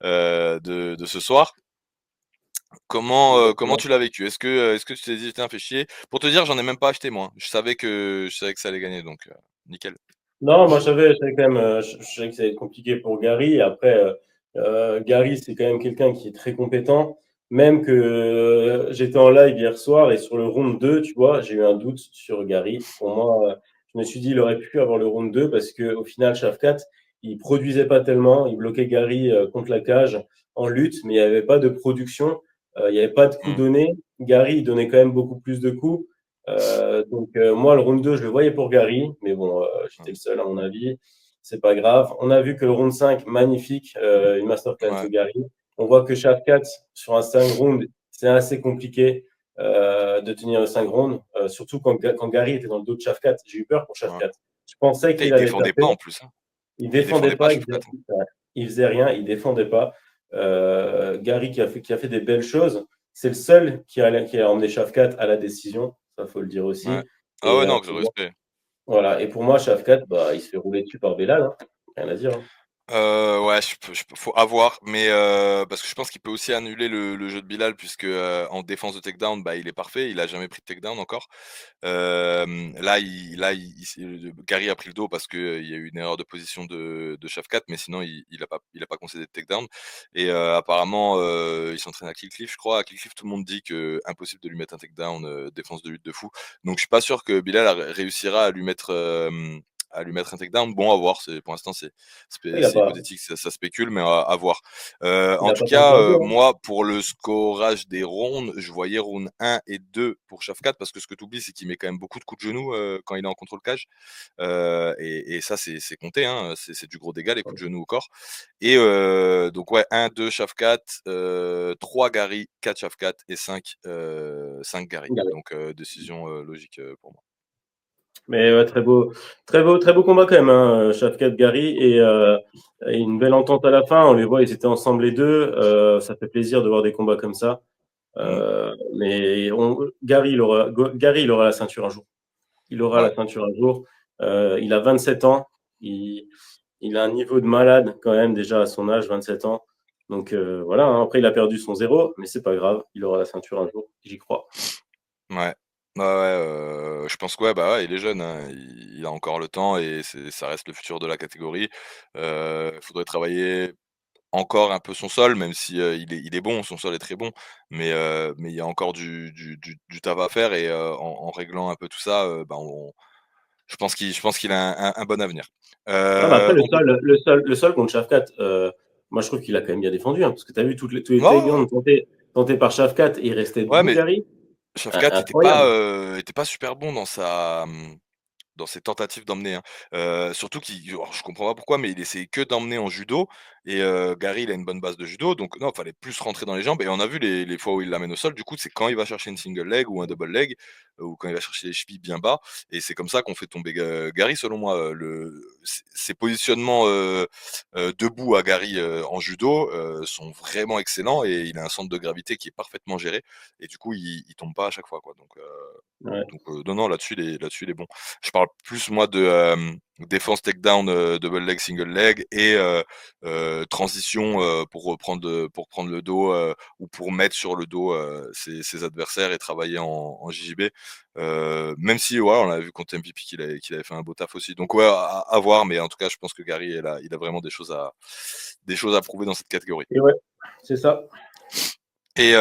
de ce soir. Comment Exactement. tu l'as vécu? Est-ce que tu t'es dit: «Tiens, fais chier»? Pour te dire, j'en ai même pas acheté moi, hein. Je savais que ça allait gagner donc nickel. Non, moi je savais quand même, je savais que ça allait être compliqué pour Gary. Et après, Gary, c'est quand même quelqu'un qui est très compétent. Même que j'étais en live hier soir et sur le round 2, tu vois, j'ai eu un doute sur Gary. Pour moi, je me suis dit, il aurait pu avoir le round 2 parce qu'au final, Shafkat, il produisait pas tellement. Il bloquait Gary contre la cage en lutte, mais il n'y avait pas de production. Il n'y avait pas de coups Mmh, donnés. Gary, il donnait quand même beaucoup plus de coups. Moi, le round 2, je le voyais pour Gary, mais bon, j'étais mmh. le seul à mon avis. C'est pas grave. On a vu que le round 5, magnifique, une masterclass de Ouais, Gary. On voit que Shafkat, sur un 5 rounds, c'est assez compliqué de tenir le 5 rounds, surtout quand Gary était dans le dos de Shafkat. J'ai eu peur pour ouais. Shafkat. Je pensais Et il qu'il allait défendait pas taper. en plus, hein. Il Il défendait défendait pas pas, Shavkat, hein. il faisait rien, il défendait pas. Gary qui a fait des belles choses. C'est le seul qui a emmené Shafkat à la décision, ça faut le dire Ouais. aussi. Ah Et ouais, non, pour gros moi, respect. voilà. Et pour moi, Shafkat, bah, il se fait rouler dessus par Belal, hein. Rien à dire, hein. Ouais, je peux faut avoir, mais parce que je pense qu'il peut aussi annuler le jeu de Bilal puisque, en défense de takedown, bah, il est parfait, il a jamais pris de takedown encore. Là, il s'est Gary a pris le dos parce qu'il y a eu une erreur de position de Shavkat, mais sinon il a pas concédé de takedown et apparemment, il s'entraîne à Kill Cliff, je crois. À Kill Cliff, tout le monde dit que impossible de lui mettre un takedown, défense de lutte de fou. Donc je suis pas sûr que Bilal réussira à lui mettre un takedown. Bon, à voir, pour l'instant, Il a c'est pas, hypothétique, ça spécule, mais à voir. il En a tout pas cas, tenté un peu, hein. moi, pour le scorage des rounds, je voyais round 1 et 2 pour Shavkat parce que ce que tu oublies, c'est qu'il met quand même beaucoup de coups de genoux, quand il est en contrôle cage, et ça, c'est compté, hein, c'est du gros dégâts, les coups de genoux au corps et donc ouais, 1-2 Shavkat, 3 Gary, 4 Shavkat et 5 Gary. Il a- Donc décision, logique, pour moi. Mais ouais, très beau combat quand même, hein, Shafkat Gary et une belle entente à la fin. On les voit, ils étaient ensemble les deux. Ça fait plaisir de voir des combats comme ça. Mmh, Gary, il aura la ceinture un jour. Il aura ouais, la ceinture un jour. Il a 27 ans. Il, il a un niveau de malade quand même déjà à son âge, 27 ans. Donc voilà, hein. Après, il a perdu son zéro, mais c'est pas grave. Il aura la ceinture un jour. J'y crois. ouais. Ouais, ouais, je pense que ouais, bah, ouais, il est jeune, hein, il a encore le temps et ça reste le futur de la catégorie. Il faudrait travailler encore un peu son sol, même si, il est bon, son sol est très bon, mais il y a encore du taf à faire et en réglant un peu tout ça, bah, on je pense qu'il a un bon avenir. Non, mais après, On peut le sol contre Shafkat, moi, je trouve qu'il a quand même bien défendu, hein, parce que tu as vu tous les ouais, ouais, ouais, takedowns tentés par Shafkat et il restait ouais, debout, mais Gary. Shavkat Incroyable. était pas super bon dans ses tentatives d'emmener, hein. Surtout alors je comprends pas pourquoi, mais il essayait que d'emmener en judo et Gary, il a une bonne base de judo, donc non, fallait plus rentrer dans les jambes et on a vu les fois où il l'amène au sol, du coup, c'est quand il va chercher une single leg ou un double leg, ou quand il va chercher les chevilles bien bas et c'est comme ça qu'on fait tomber Gary selon moi, le ses positionnements, debout à Gary, en judo, sont vraiment excellents et il a un centre de gravité qui est parfaitement géré et du coup, il tombe pas à chaque fois, quoi, Ouais. non, non, là-dessus, il est bon. Je parle plus moi de, défense takedown, double leg, single leg et transition, pour prendre le dos, ou pour mettre sur le dos, ses adversaires et travailler en JJB. Même si, ouais, on a vu contre MVP qu'il avait fait un beau taf aussi. Donc ouais, à voir, mais en tout cas, je pense que Gary il a vraiment des choses à prouver dans cette catégorie. Et ouais, c'est ça. Et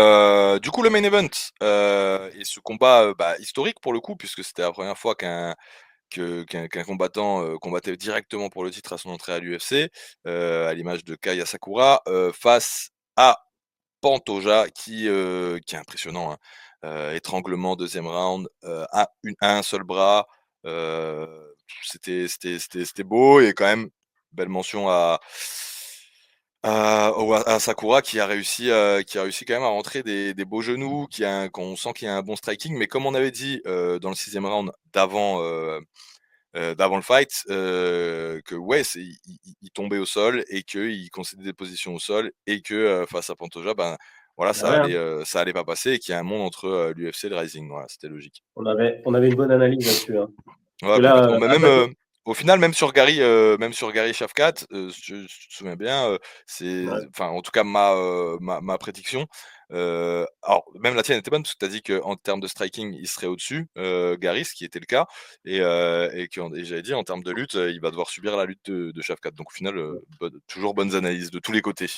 du coup, le main event, et ce combat, bah, historique pour le coup, puisque c'était la première fois qu'un combattant, combattait directement pour le titre à son entrée à l'UFC, à l'image de Kaya Sakura, face à Pantoja qui est impressionnant, hein. Étranglement, deuxième round, à un seul bras, heu, c'était beau et quand même belle mention à Sakura qui a réussi quand même à rentrer des beaux genoux, qu'on sent qu'il y a un bon striking, mais comme on avait dit, dans le sixième round d'avant le fight, que ouais, il tombait au sol et qu'il concédait des positions au sol et que, face à Pantoja, ben, voilà, Bah, ouais, hein. ça allait pas passer et qu'il y a un monde entre, l'UFC et le Rising. Voilà, c'était logique. On avait une bonne analyse là-dessus, hein. Parce que Ouais, là, complètement. Mais même, Attaque au final, même sur Gary Shafkat, si tu te souviens bien, c'est ouais, enfin, en tout cas, ma prédiction, alors même la tienne était bonne parce que tu as dit qu'en termes de striking, il serait au-dessus, Gary, ce qui était le cas et j'avais dit en termes de lutte, il va devoir subir la lutte de Shafkat. Donc au final, ouais. toujours bonnes analyses de tous les côtés.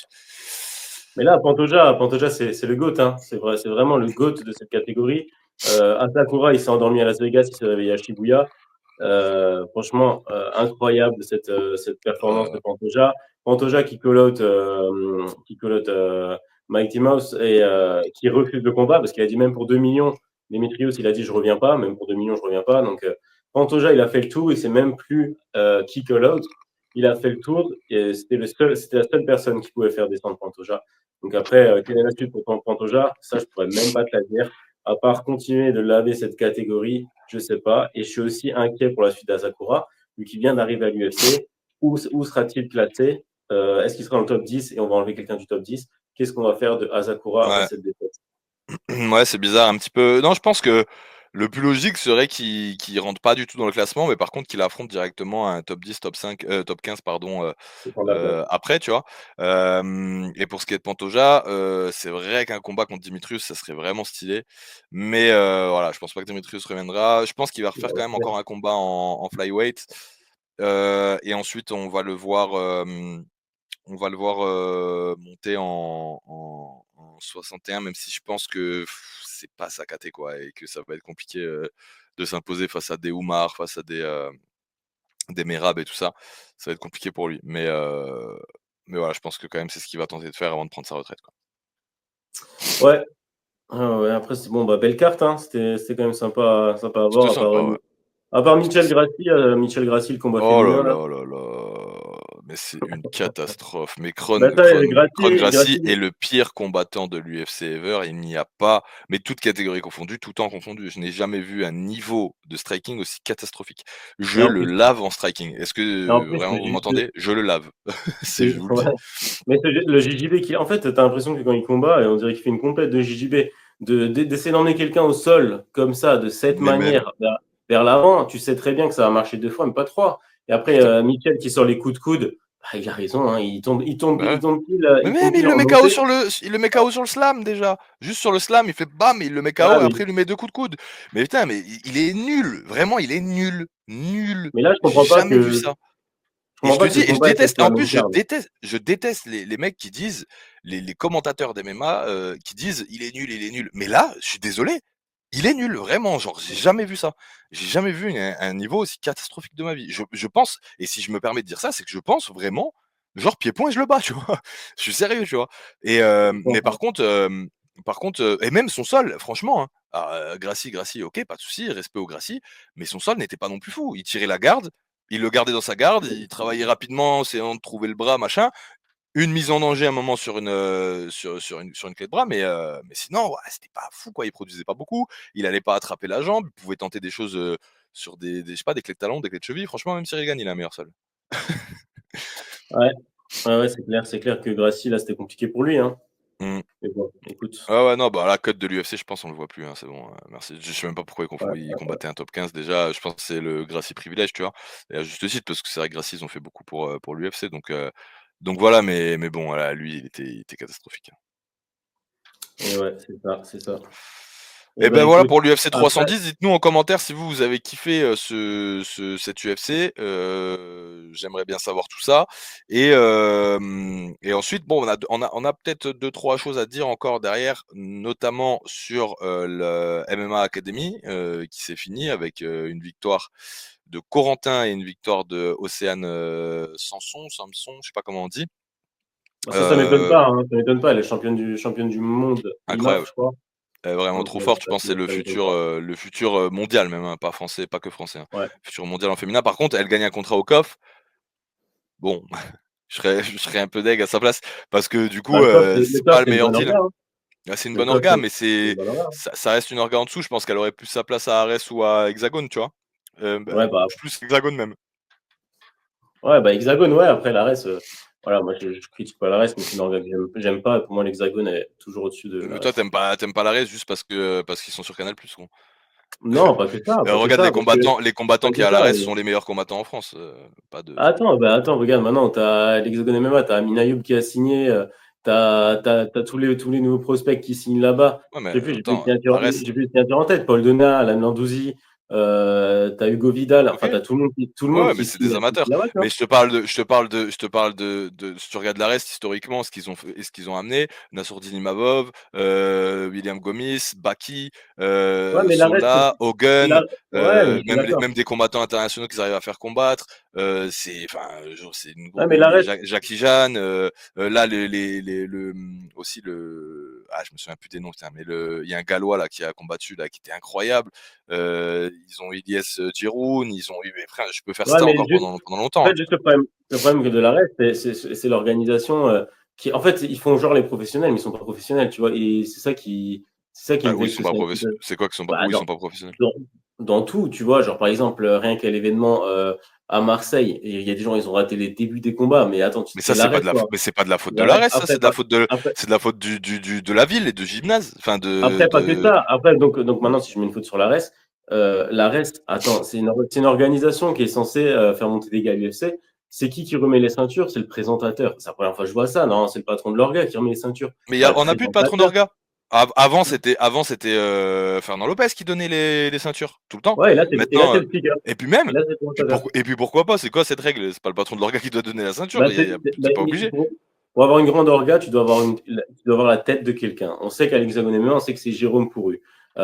Mais là, Pantoja, c'est le GOAT, hein. C'est vrai, c'est vraiment le GOAT de cette catégorie. Asakura, il s'est endormi à Las Vegas, il s'est réveillé à Shibuya. Franchement, incroyable cette performance de Heu, Pantoja. Pantoja qui call out Mighty Mouse et qui refuse le combat parce qu'il a dit même pour 2 millions, Demetrius, il a dit je reviens pas, même pour 2 millions, je reviens pas. Donc Pantoja, il a fait le tour, il s'est même plus qui call out. Il a fait le tour et c'était la seule personne qui pouvait faire descendre Pantoja. Donc après, quelle est la suite pour Pantoja? Ça, je pourrais même pas te la dire. À part continuer de laver cette catégorie, je sais pas. Et je suis aussi inquiet pour la suite d'Asakura, vu qu'il vient d'arriver à l'UFC. Où sera-t-il classé? Est-ce qu'il sera dans le top 10 et on va enlever quelqu'un du top 10? Qu'est-ce qu'on va faire de Asakura après ouais. cette défaite? Ouais, c'est bizarre un petit peu. Non, je pense que le plus logique serait qu'il rentre pas du tout dans le classement, mais par contre qu'il affronte directement un top 10, top 5, top 15 pardon, C'est prendre la place. après, tu vois? Et pour ce qui est de Pantoja, c'est vrai qu'un combat contre Dimitrius, ça serait vraiment stylé. Mais voilà, je pense pas que Dimitrius reviendra. Je pense qu'il va refaire quand même encore un combat en flyweight, et ensuite on va le voir, monter en 61, même si je pense que c'est pas sa caté, quoi et que ça va être compliqué, de s'imposer face à des Oumar, face à des Merab et tout ça. Ça va être compliqué pour lui. Mais voilà, je pense que quand même c'est ce qu'il va tenter de faire avant de prendre sa retraite, quoi. Ouais, ouais, après, c'est bon, bah, belle carte, hein. C'était quand même sympa à C'était voir, sympa, ouais. à part C'était Michel Gracie, le combat Oh là féminin, là. là là là, mais c'est une catastrophe. Mais Bah, ça, Kron Gracie Gracie, est le pire combattant de l'UFC ever. Il n'y a pas, mais toutes catégories confondues, tout temps confondu. Je n'ai jamais vu un niveau de striking aussi catastrophique. et Je en le plus, lave en striking. Est-ce que et en plus, vraiment vous m'entendez? Je le lave. Je vous le ouais. dis. Mais le JJB qui, en fait, t'as l'impression que quand il combat, et on dirait qu'il fait une complète de JJB, d'essayer d'emmener quelqu'un au sol, comme ça, de cette Mais même, manière, vers l'avant, tu sais très bien que ça va marcher 2 fois, mais pas trois. Et après, putain, Michel qui sort les coups de coude, bah, il a raison, hein, bah ouais. Mais il tombe même pile en montée. il le met KO sur le slam déjà. Juste sur le slam, il fait bam, il le met Ouais, KO et après il lui met 2 coups de coude. Mais putain, mais il est nul. Vraiment, il est nul. Nul. mais là, J'ai jamais vu ça. je Et comprends je te pas que dis, ce et je combat était déteste, sur et la en plus, même carte. je déteste les mecs qui disent, les commentateurs d'MMA, qui disent, il est nul, il est nul. Mais là, je suis désolé, il est nul, vraiment. Genre, j'ai jamais vu ça. J'ai jamais vu un niveau aussi catastrophique de ma vie. Je pense, et si je me permets de dire ça, c'est que je pense vraiment, genre, pied-point et je le bats, tu vois. Je suis sérieux, tu vois. Mais par contre, et même son sol, franchement, hein, Gracie, ok, pas de souci, respect au Gracie, mais son sol n'était pas non plus fou. Il tirait la garde, il le gardait dans sa garde, il travaillait rapidement, essayant de trouver le bras, machin. une mise en danger à un moment sur une clé de bras, mais sinon, ouais, c'était pas fou, quoi. Il produisait pas beaucoup. Il allait pas attraper la jambe. Il pouvait tenter des choses, sur des je sais pas, des clés de talon, des clés de cheville. Franchement, même Cyril Gane, il a un meilleur sol. Ouais, ouais, ouais, c'est clair que Gracie, là, c'était compliqué pour lui, hein. Mmh. Mais bon, écoute. Ouais, ouais, non, bah, la cote de l'UFC, je pense, on le voit plus, hein, c'est bon, merci. Je sais même pas pourquoi Ouais, il combattait un top 15 déjà. Je pense que c'est le Gracie privilège, tu vois? Et à juste titre, parce que c'est vrai que Gracie, ils ont fait beaucoup pour l'UFC, donc voilà, mais bon, voilà, lui, il était catastrophique, hein. et ouais, c'est ça, c'est ça. Et Et bah, ben voilà écoute, pour l'UFC après 310. Dites-nous en commentaire si vous avez kiffé, cet UFC. J'aimerais bien savoir tout ça et ensuite bon, on a peut-être deux trois choses à dire encore derrière, notamment sur, le MMA Academy, qui s'est fini avec, une victoire de Corentin et une victoire de Océane, Samson, je sais pas comment on dit. bah, ça m'étonne Heu, pas, hein, ça m'étonne pas. Elle est championne du monde IMAF, Incroyable. je crois. Vraiment Donc trop forte, je pense que c'est ça m'étonne pas. le futur, mondial même, hein, pas français, pas que français, hein. Ouais. Futur mondial en féminin. Par contre, elle gagne un contrat au KOF. Bon, je serais un peu deg à sa place parce que du Bah, coup, le c'est top, pas le c'est une meilleur bonne deal, orga, hein. hein. Ah, c'est une Le bonne top, orga, mais c'est une bonne orga. ça reste une orga en dessous. Je pense qu'elle aurait plus sa place à Arès ou à Hexagone, tu vois? Ouais, bah, Plus Hexagone même. ouais, bah, Hexagone, ouais, après l'Ares, voilà, moi je critique pas l'Ares, mais c'est une orga que j'aime pas. Pour moi, l'Hexagone est toujours au-dessus de Toi, l'Ares. t'aimes pas l'Arès juste parce qu'ils sont sur Canal+, gros. Non, pas que Regarde ça, parce que les combattants pas qu'il que y a à ça. l'Arès, ce sont les meilleurs combattants en France, pas de Attends, bah attends, regarde, maintenant, t'as l'Hexagone MMA, t'as Amin Ayoub qui a signé, t'as tous les nouveaux prospects qui signent là-bas. ouais, mais J'ai plus le attends, signature, Arès, j'ai plus le signature en tête. Paul Donat, Alan Landouzi, t'as Hugo Vidal, OK. enfin, t'as tout le monde Ouais, mais c'est des qui signe amateurs. là-bas, tu vois. Mais je te parle de si tu regardes la reste historiquement, ce qu'ils ont fait et ce qu'ils ont amené, Nassourdine Imavov, William Gomis, Baki, Ouais, mais Zola, Hogan, ouais, mais je suis d'accord. même des combattants internationaux qu'ils arrivent à faire combattre. C'est enfin, genre, c'est une Ouais, gros mais les l'Ares, Jackie Jeanne, là aussi je me souviens plus des noms, putain, mais il y a un Gallois là qui a combattu là, qui était incroyable. Ils ont Ilyes Djiroun, ils ont eu mais frère, je peux faire ouais, ça mais encore juste, pendant en longtemps, hein. fait, juste le problème que de l'Ares, c'est l'organisation, qui, en fait, ils font genre les professionnels, mais ils sont pas professionnels, tu vois, et c'est ça qui me Où ils vexe sont pas aussi un petit professionnels, peu. c'est quoi qu'ils sont pas Bah, où ils sont pas professionnels? dans, dans tout, tu vois, genre par exemple, rien qu'à l'événement à Marseille, et il y a des gens, ils ont raté les débuts des combats, mais attends, Mais ça, c'est l'arrêt, quoi. c'est pas de la faute de L'arrêt, l'ARES, ça, après, c'est de la faute de la ville et de gymnase, enfin pas que ça. Après, donc maintenant, si je mets une faute sur l'ARES, attends, c'est une organisation qui est censée faire monter des gars à l'UFC. C'est qui remet les ceintures? C'est le présentateur. C'est la première fois que je vois ça, non? C'est le patron de l'orga qui remet les ceintures. mais Pas le on a plus de patron présentateur. d'orga. Avant c'était, Fernand Lopez qui donnait les ceintures, tout le temps. Ouais, et là, Maintenant, c'est le speaker. et puis même, Et là, c'est le présentateur. et puis pourquoi pas? C'est quoi cette règle? C'est pas le patron de l'orga qui doit donner la ceinture, Bah, bah, c'est pas obligé. pour avoir une grande orga, tu dois avoir la tête de quelqu'un. On sait qu'à l'Hexagone MMA, on sait que c'est Jérôme Pourru. Et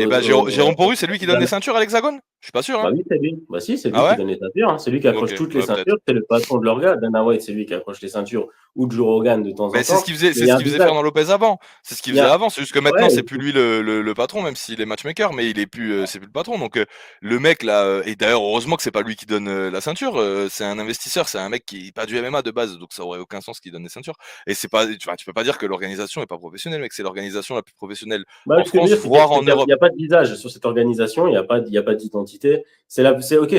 bah, Jérôme Porru, c'est lui qui donne les Dans ceintures à l'Hexagone? Je suis pas sûr, Bah hein. oui, c'est lui. Bah si, c'est lui Ah qui ouais? donne les ceintures, hein. C'est lui qui OK, accroche toutes les ouais, ceintures. peut-être. C'est le patron de l'orga. Dana White, c'est lui qui accroche les ceintures. Ou Joe Rogan de temps Mais en temps. Mais il c'est y ce a un qu'il faisait visage. Fernand Lopez avant. C'est ce qu'il Il y faisait a... avant. C'est juste que maintenant, Ouais, c'est plus lui le patron, même s'il est matchmaker, mais il est plus, c'est plus le patron. Donc, le mec là, et d'ailleurs, heureusement que c'est pas lui qui donne la ceinture. C'est un investisseur, c'est un mec qui est pas du MMA de base, donc ça aurait aucun sens qu'il donne les ceintures. Et c'est pas, tu peux pas dire que l'organisation est pas professionnelle, mec. C'est l'organisation la plus professionnelle bah, en ce que je veux France, dire, voire en c'est qu'il Europe. n'y a pas de visage sur cette organisation. Il y a pas d'identité. Ok, c'est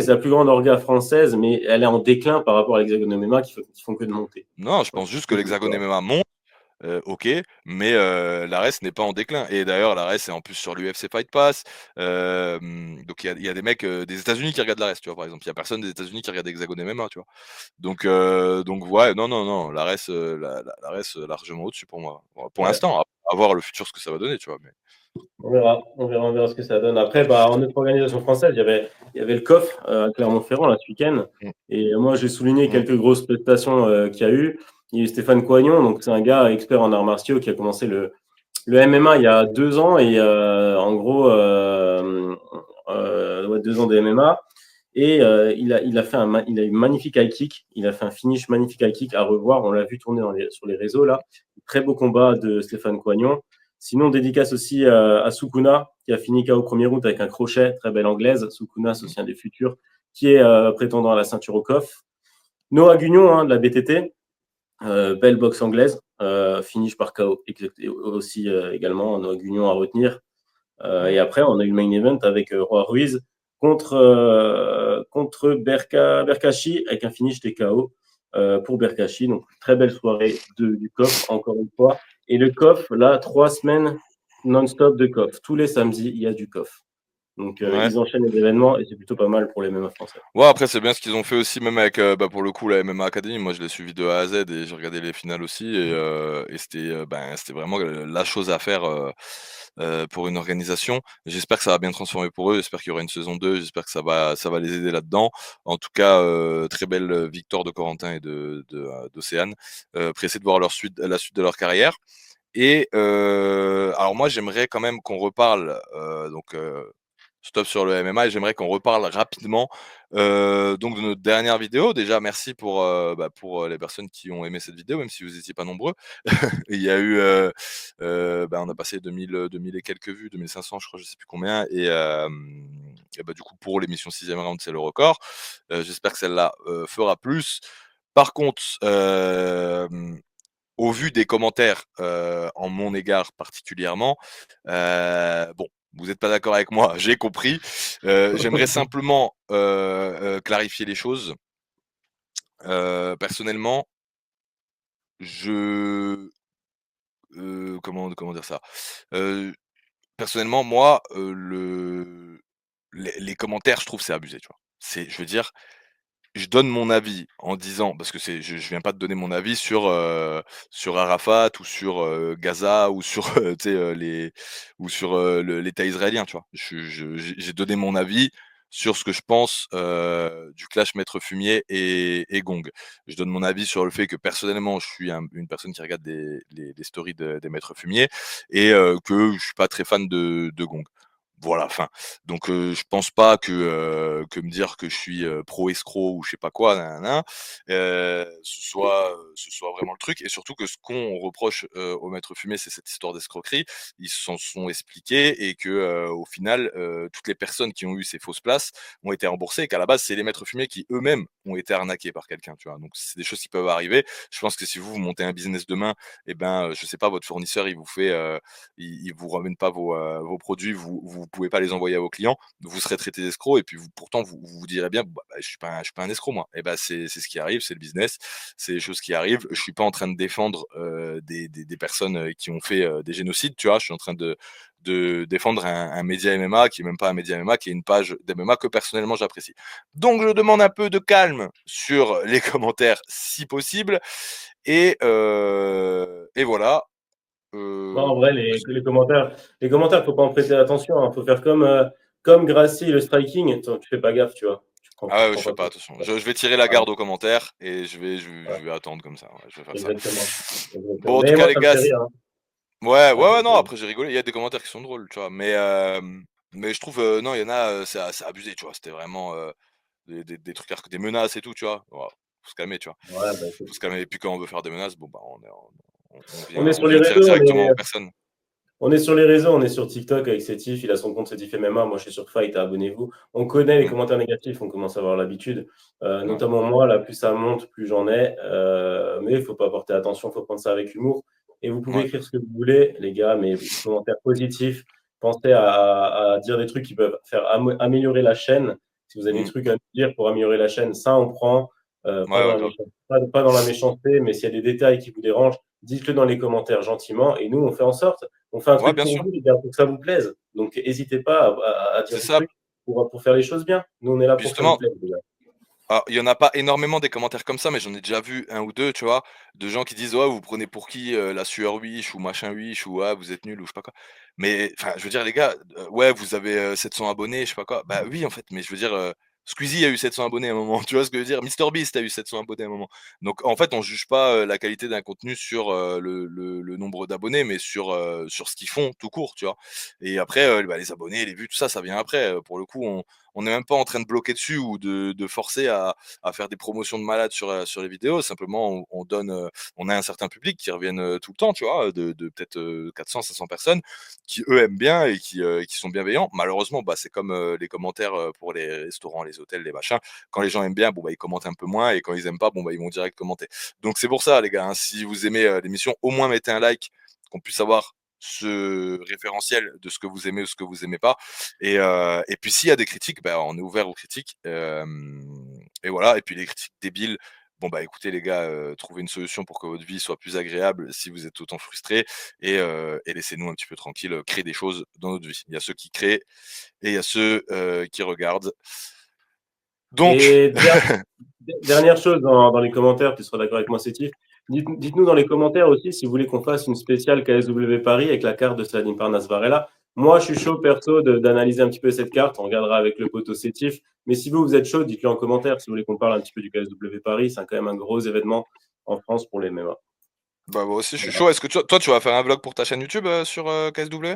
la plus grande orga française, mais elle est en déclin par rapport à l'Hexagone MMA qui font que de monter. Non, je Moi, pense je juste que trouve que, l'Hexagone MMA monte. OK, mais l'ARES n'est pas en déclin et d'ailleurs l'ARES est en plus sur l'UFC Fight Pass, donc il y a des mecs, des États-Unis qui regardent l'ARES, tu vois? Par exemple, il y a personne des États-Unis qui regarde Hexagone MMA, tu vois? Donc ouais, non, non, non, l'ARES, l'ARES, largement au-dessus pour moi. Bon, pour ouais, l'instant, à voir le futur ce que ça va donner, tu vois? Mais on verra ce que ça donne. Après, bah, en autre organisation française, il y avait le COF à Clermont-Ferrand là, ce week-end. mmh, Et moi, j'ai souligné mmh, quelques grosses prestations qu'il y a eu. Il y a eu Stéphane Coignon, donc c'est un gars expert en arts martiaux qui a commencé le MMA il y a 2 ans et en gros, ouais, 2 ans de MMA. Et il a eu magnifique high kick. Il a fait un finish magnifique high kick à revoir. On l'a vu tourner sur les réseaux là. Très beau combat de Stéphane Coignon. Sinon, dédicace aussi à Sukuna, qui a fini KO au premier round avec un crochet, très belle anglaise. Sukuna, c'est mmh. aussi un des futurs, qui est prétendant à la ceinture au COF. Noah Gugnon, hein, de la BTT, Belle boxe anglaise, finish par KO aussi également, donc union à retenir. Et Mmh. après, on a eu le main event avec Roy Ruiz contre Berkashi avec un finish TKO pour Berkashi. Donc, très belle soirée du KOF, encore une fois. Et le KOF, là, 3 semaines non-stop de KOF. Tous les samedis, il y a du KOF. Donc, Ouais. ils enchaînent les événements et c'est plutôt pas mal pour les MMA français. Ouais, après, c'est bien ce qu'ils ont fait aussi, même avec, bah, pour le coup, la MMA Academy. Moi, je l'ai suivi de A à Z et j'ai regardé les finales aussi et c'était, ben, c'était vraiment, la chose à faire, pour une organisation. J'espère que ça va bien transformer pour eux, j'espère qu'il y aura une saison 2. J'espère que ça va les aider là-dedans. En tout cas, très belle, victoire de Corentin et d'Océane. Pressés de voir la suite de leur carrière et alors moi, j'aimerais quand même qu'on reparle, stop sur le MMA et j'aimerais qu'on reparle rapidement, donc de notre dernière vidéo. Déjà merci pour les personnes qui ont aimé cette vidéo, même si vous étiez pas nombreux. Il y a eu, on a passé 2000 et quelques vues, 2 500 je crois, je sais plus combien et du coup pour l'émission 6e round, c'est le record. J'espère que celle-là, fera plus. Par contre, au vu des commentaires, en mon égard particulièrement, bon, vous êtes pas d'accord avec moi, j'ai compris. J'aimerais simplement, clarifier les choses. Personnellement, je comment dire ça? Heu, Personnellement, moi, les commentaires, je trouve c'est abusé, tu vois? Je veux dire, je donne mon avis en disant parce que je viens pas de donner mon avis sur Arafat ou sur, Gaza ou sur, tu sais, l'État israélien, tu vois? J'ai donné mon avis sur ce que je pense, du clash Maître Fumier et Gong. Je donne mon avis sur le fait que personnellement, je suis une personne qui regarde les stories des Maîtres Fumier et que je suis pas très fan de Gong. Voilà, fin. Donc je pense pas que me dire que je suis, pro escroc ou je sais pas quoi, nin ce soit vraiment le truc et surtout que ce qu'on reproche, au Maître Fumé, c'est cette histoire d'escroquerie. Ils s'en sont expliqués et que, au final, toutes les personnes qui ont eu ces fausses places ont été remboursées et qu'à la base, c'est les Maîtres Fumés qui eux-mêmes ont été arnaqués par quelqu'un, tu vois? Donc c'est des choses qui peuvent arriver. Je pense que si vous montez un business demain et ben, je sais pas, votre fournisseur, il vous fait, il vous ramène pas vos produits, vous pouvez pas les envoyer à vos clients, vous serez traité d'escroc et puis pourtant vous direz bien: «Bah, je suis pas un escroc moi» et bah, c'est ce qui arrive, c'est le business, c'est les choses qui arrivent. Je suis pas en train de défendre, des personnes, qui ont fait, des génocides, tu vois? Je suis en train de défendre un média MMA qui est même pas un média MMA, qui est une page d'MMA que personnellement j'apprécie. Donc je demande un peu de calme sur les commentaires si possible et voilà. Non, Heu, en vrai, les commentaires, faut pas en prêter attention, hein. Faut faire comme Gracie, le striking. Toi, tu fais pas gaffe, tu vois. ah Tu ouais, je prends fais pas pas compte. attention. Je vais tirer la Voilà, garde aux commentaires et je voilà, vais attendre comme ça, ouais, je vais faire ça. exactement, exactement. Bon, en tout Mais cas moi, les ça me gars, fait rire, hein. ouais, Moi, ça ouais, me non, fait rire. après j'ai rigolé, il y a des commentaires qui sont drôles, tu vois? Mais je trouve, non, il y en a, c'est abusé, tu vois? C'était vraiment, des trucs des menaces et tout, tu vois? Waouh, faut se calmer, tu vois? Ouais, bah, écoute. Faut se calmer et puis quand on veut faire des menaces, bon, bah, on On vient est on sur les vient réseaux, directement aux personnes. on est sur les réseaux, on est sur TikTok avec Sétif, il a son compte Sétif MMA, moi je suis sur Fight, abonnez-vous. On connaît les Mmh, commentaires négatifs, on commence à avoir l'habitude. ouais, Notamment moi, là, plus ça monte, plus j'en ai. Mais il faut pas porter attention, il faut prendre ça avec humour. Et vous pouvez ouais, écrire ce que vous voulez, les gars, mais commentaires positifs. Pensez à dire des trucs qui peuvent faire améliorer la chaîne. Si vous avez des mmh, trucs à nous dire pour améliorer la chaîne, ça on prend. Pas ouais, dans ouais, la je vois. méchanceté, pas dans la méchanceté, mais s'il y a des détails qui vous dérangent, dites-le dans les commentaires gentiment. Et nous, on fait en sorte. On fait un Ouais, truc bien pour sûr, vous, les gars, pour que ça vous plaise. Donc, n'hésitez pas à dire c'est des ça. trucs pour faire les choses bien. Nous, on est là pour que ça vous Justement, plaise, les gars. alors, il y en a pas énormément des commentaires comme ça, mais j'en ai déjà vu un ou 2, tu vois? De gens qui disent: «Ouais, vous prenez pour qui, la sueur Wish ou machin Wish ou ah, vous êtes nuls» ou je sais pas quoi. Mais enfin, je veux dire les gars, ouais, vous avez, 700 abonnés, je sais pas quoi. Bah oui, en fait, mais je veux dire, Squeezie a eu 700 abonnés à un moment, tu vois ce que je veux dire? MrBeast a eu 700 abonnés à un moment. Donc en fait, on juge pas, la qualité d'un contenu sur, le nombre d'abonnés, mais sur ce qu'ils font tout court, tu vois? Et après, les abonnés, les vues, tout ça, ça vient après, pour le coup, on n'est même pas en train de bloquer dessus ou de forcer à faire des promotions de malades sur les vidéos. Simplement, on donne, on a un certain public qui reviennent, tout le temps, tu vois? De peut-être, 400-500 personnes qui, eux, aiment bien et qui sont bienveillants. Malheureusement, bah, c'est comme, les commentaires, pour les restaurants, les les hôtels, les machins. Quand les gens aiment bien, bon, bah, ils commentent un peu moins et quand ils aiment pas, bon, bah, ils vont direct commenter. Donc c'est pour ça les gars, hein, si vous aimez, l'émission, au moins mettez un like, qu'on puisse avoir ce référentiel de ce que vous aimez ou ce que vous aimez pas et puis s'il y a des critiques, bah, on est ouvert aux critiques, et voilà et puis les critiques débiles, bon, bah, écoutez les gars, trouvez une solution pour que votre vie soit plus agréable si vous êtes autant frustrés et laissez-nous un petit peu tranquilles, créer des choses dans notre vie. Il y a ceux qui créent et il y a ceux, qui regardent. Donc Et dernière chose dans les commentaires, tu seras d'accord avec moi, Sétif. Dites-nous dans les commentaires aussi si vous voulez qu'on fasse une spéciale KSW Paris avec la carte de Salim Parnasse Varela. Moi, je suis chaud perso d'analyser un petit peu cette carte. On regardera avec le poteau Sétif. Mais si vous êtes chaud, dites-le en commentaire si vous voulez qu'on parle un petit peu du KSW Paris. C'est quand même un gros événement en France pour les MMA. bah, moi aussi je suis Voilà. chaud. Est-ce que toi tu vas faire un vlog pour ta chaîne YouTube, sur, KSW?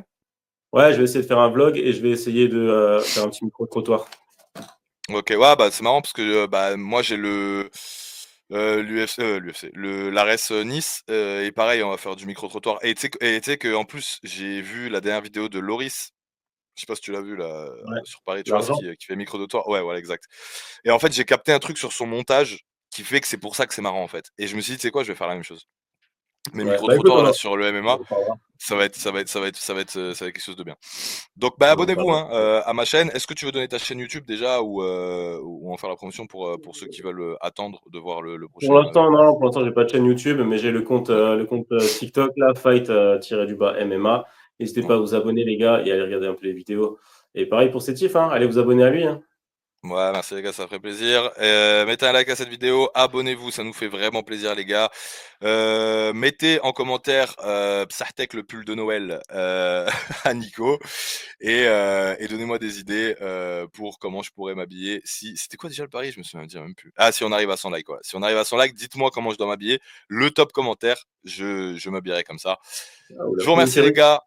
Ouais, je vais essayer de faire un vlog et je vais essayer de faire un petit micro-trottoir. OK, ouais, bah, c'est marrant parce que, bah, moi j'ai l'UFC, l'Ares, Nice, et pareil, on va faire du micro-trottoir et tu sais qu'en plus, j'ai vu la dernière vidéo de Loris, je sais pas si tu l'as vu là, Ouais. sur Paris, tu vois? Ce L'argent? qui fait micro-trottoir, ouais, voilà, exact et en fait, j'ai capté un truc sur son montage qui fait que c'est pour ça que c'est marrant, en fait et je me suis dit: «Tu sais quoi? Je vais faire la même chose». Mes Ouais. Bah écoute, micro-trottoirs là sur le on MMA, en parlera. ça va être quelque chose de bien. Donc, bah, On en abonnez-vous, parlera. hein, à ma chaîne. Est-ce que tu veux donner ta chaîne YouTube déjà ou en faire la promotion pour ceux qui veulent, attendre de voir le Pour prochain, l'instant, non, pour l'instant, j'ai pas de chaîne YouTube, mais j'ai OK, le compte TikTok, là, fight du bas MMA. N'hésitez pas à OK. vous abonner, les gars, et à aller regarder un peu les vidéos. Et pareil pour Sétif, hein, allez vous abonner à lui. Hein. Ouais, merci les gars, ça ferait plaisir. Mettez un like à cette vidéo, abonnez-vous, ça nous fait vraiment plaisir les gars. Mettez en commentaire, Psartek le pull de Noël, à Nico et donnez-moi des idées, pour comment je pourrais m'habiller. Si c'était quoi déjà le pari? Je me souviens même plus. Ah, si on arrive à 100 likes, ouais. Si on arrive à 100 likes, dites-moi comment je dois m'habiller. Le top commentaire, je m'habillerai comme ça. Ah, ou la Je vous poule remercie les Thierry. gars.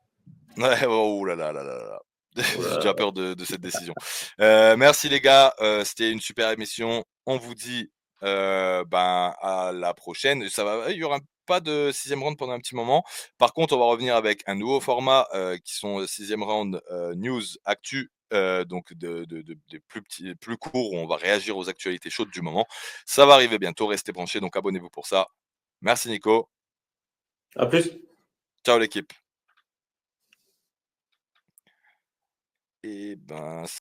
Ouais, oh là là là là là. Oh J'ai là déjà là. peur de cette décision. Merci les gars, c'était une super émission. On vous dit, ben, à la prochaine. Il y aura pas de 6e round pendant un petit moment. Par contre, on va revenir avec un nouveau format, qui sont 6e round, news, actu, donc de plus petits plus courts où on va réagir aux actualités chaudes du moment. Ça va arriver bientôt, restez branchés, donc abonnez-vous pour ça. Merci Nico. À plus. Ciao l'équipe. Et ben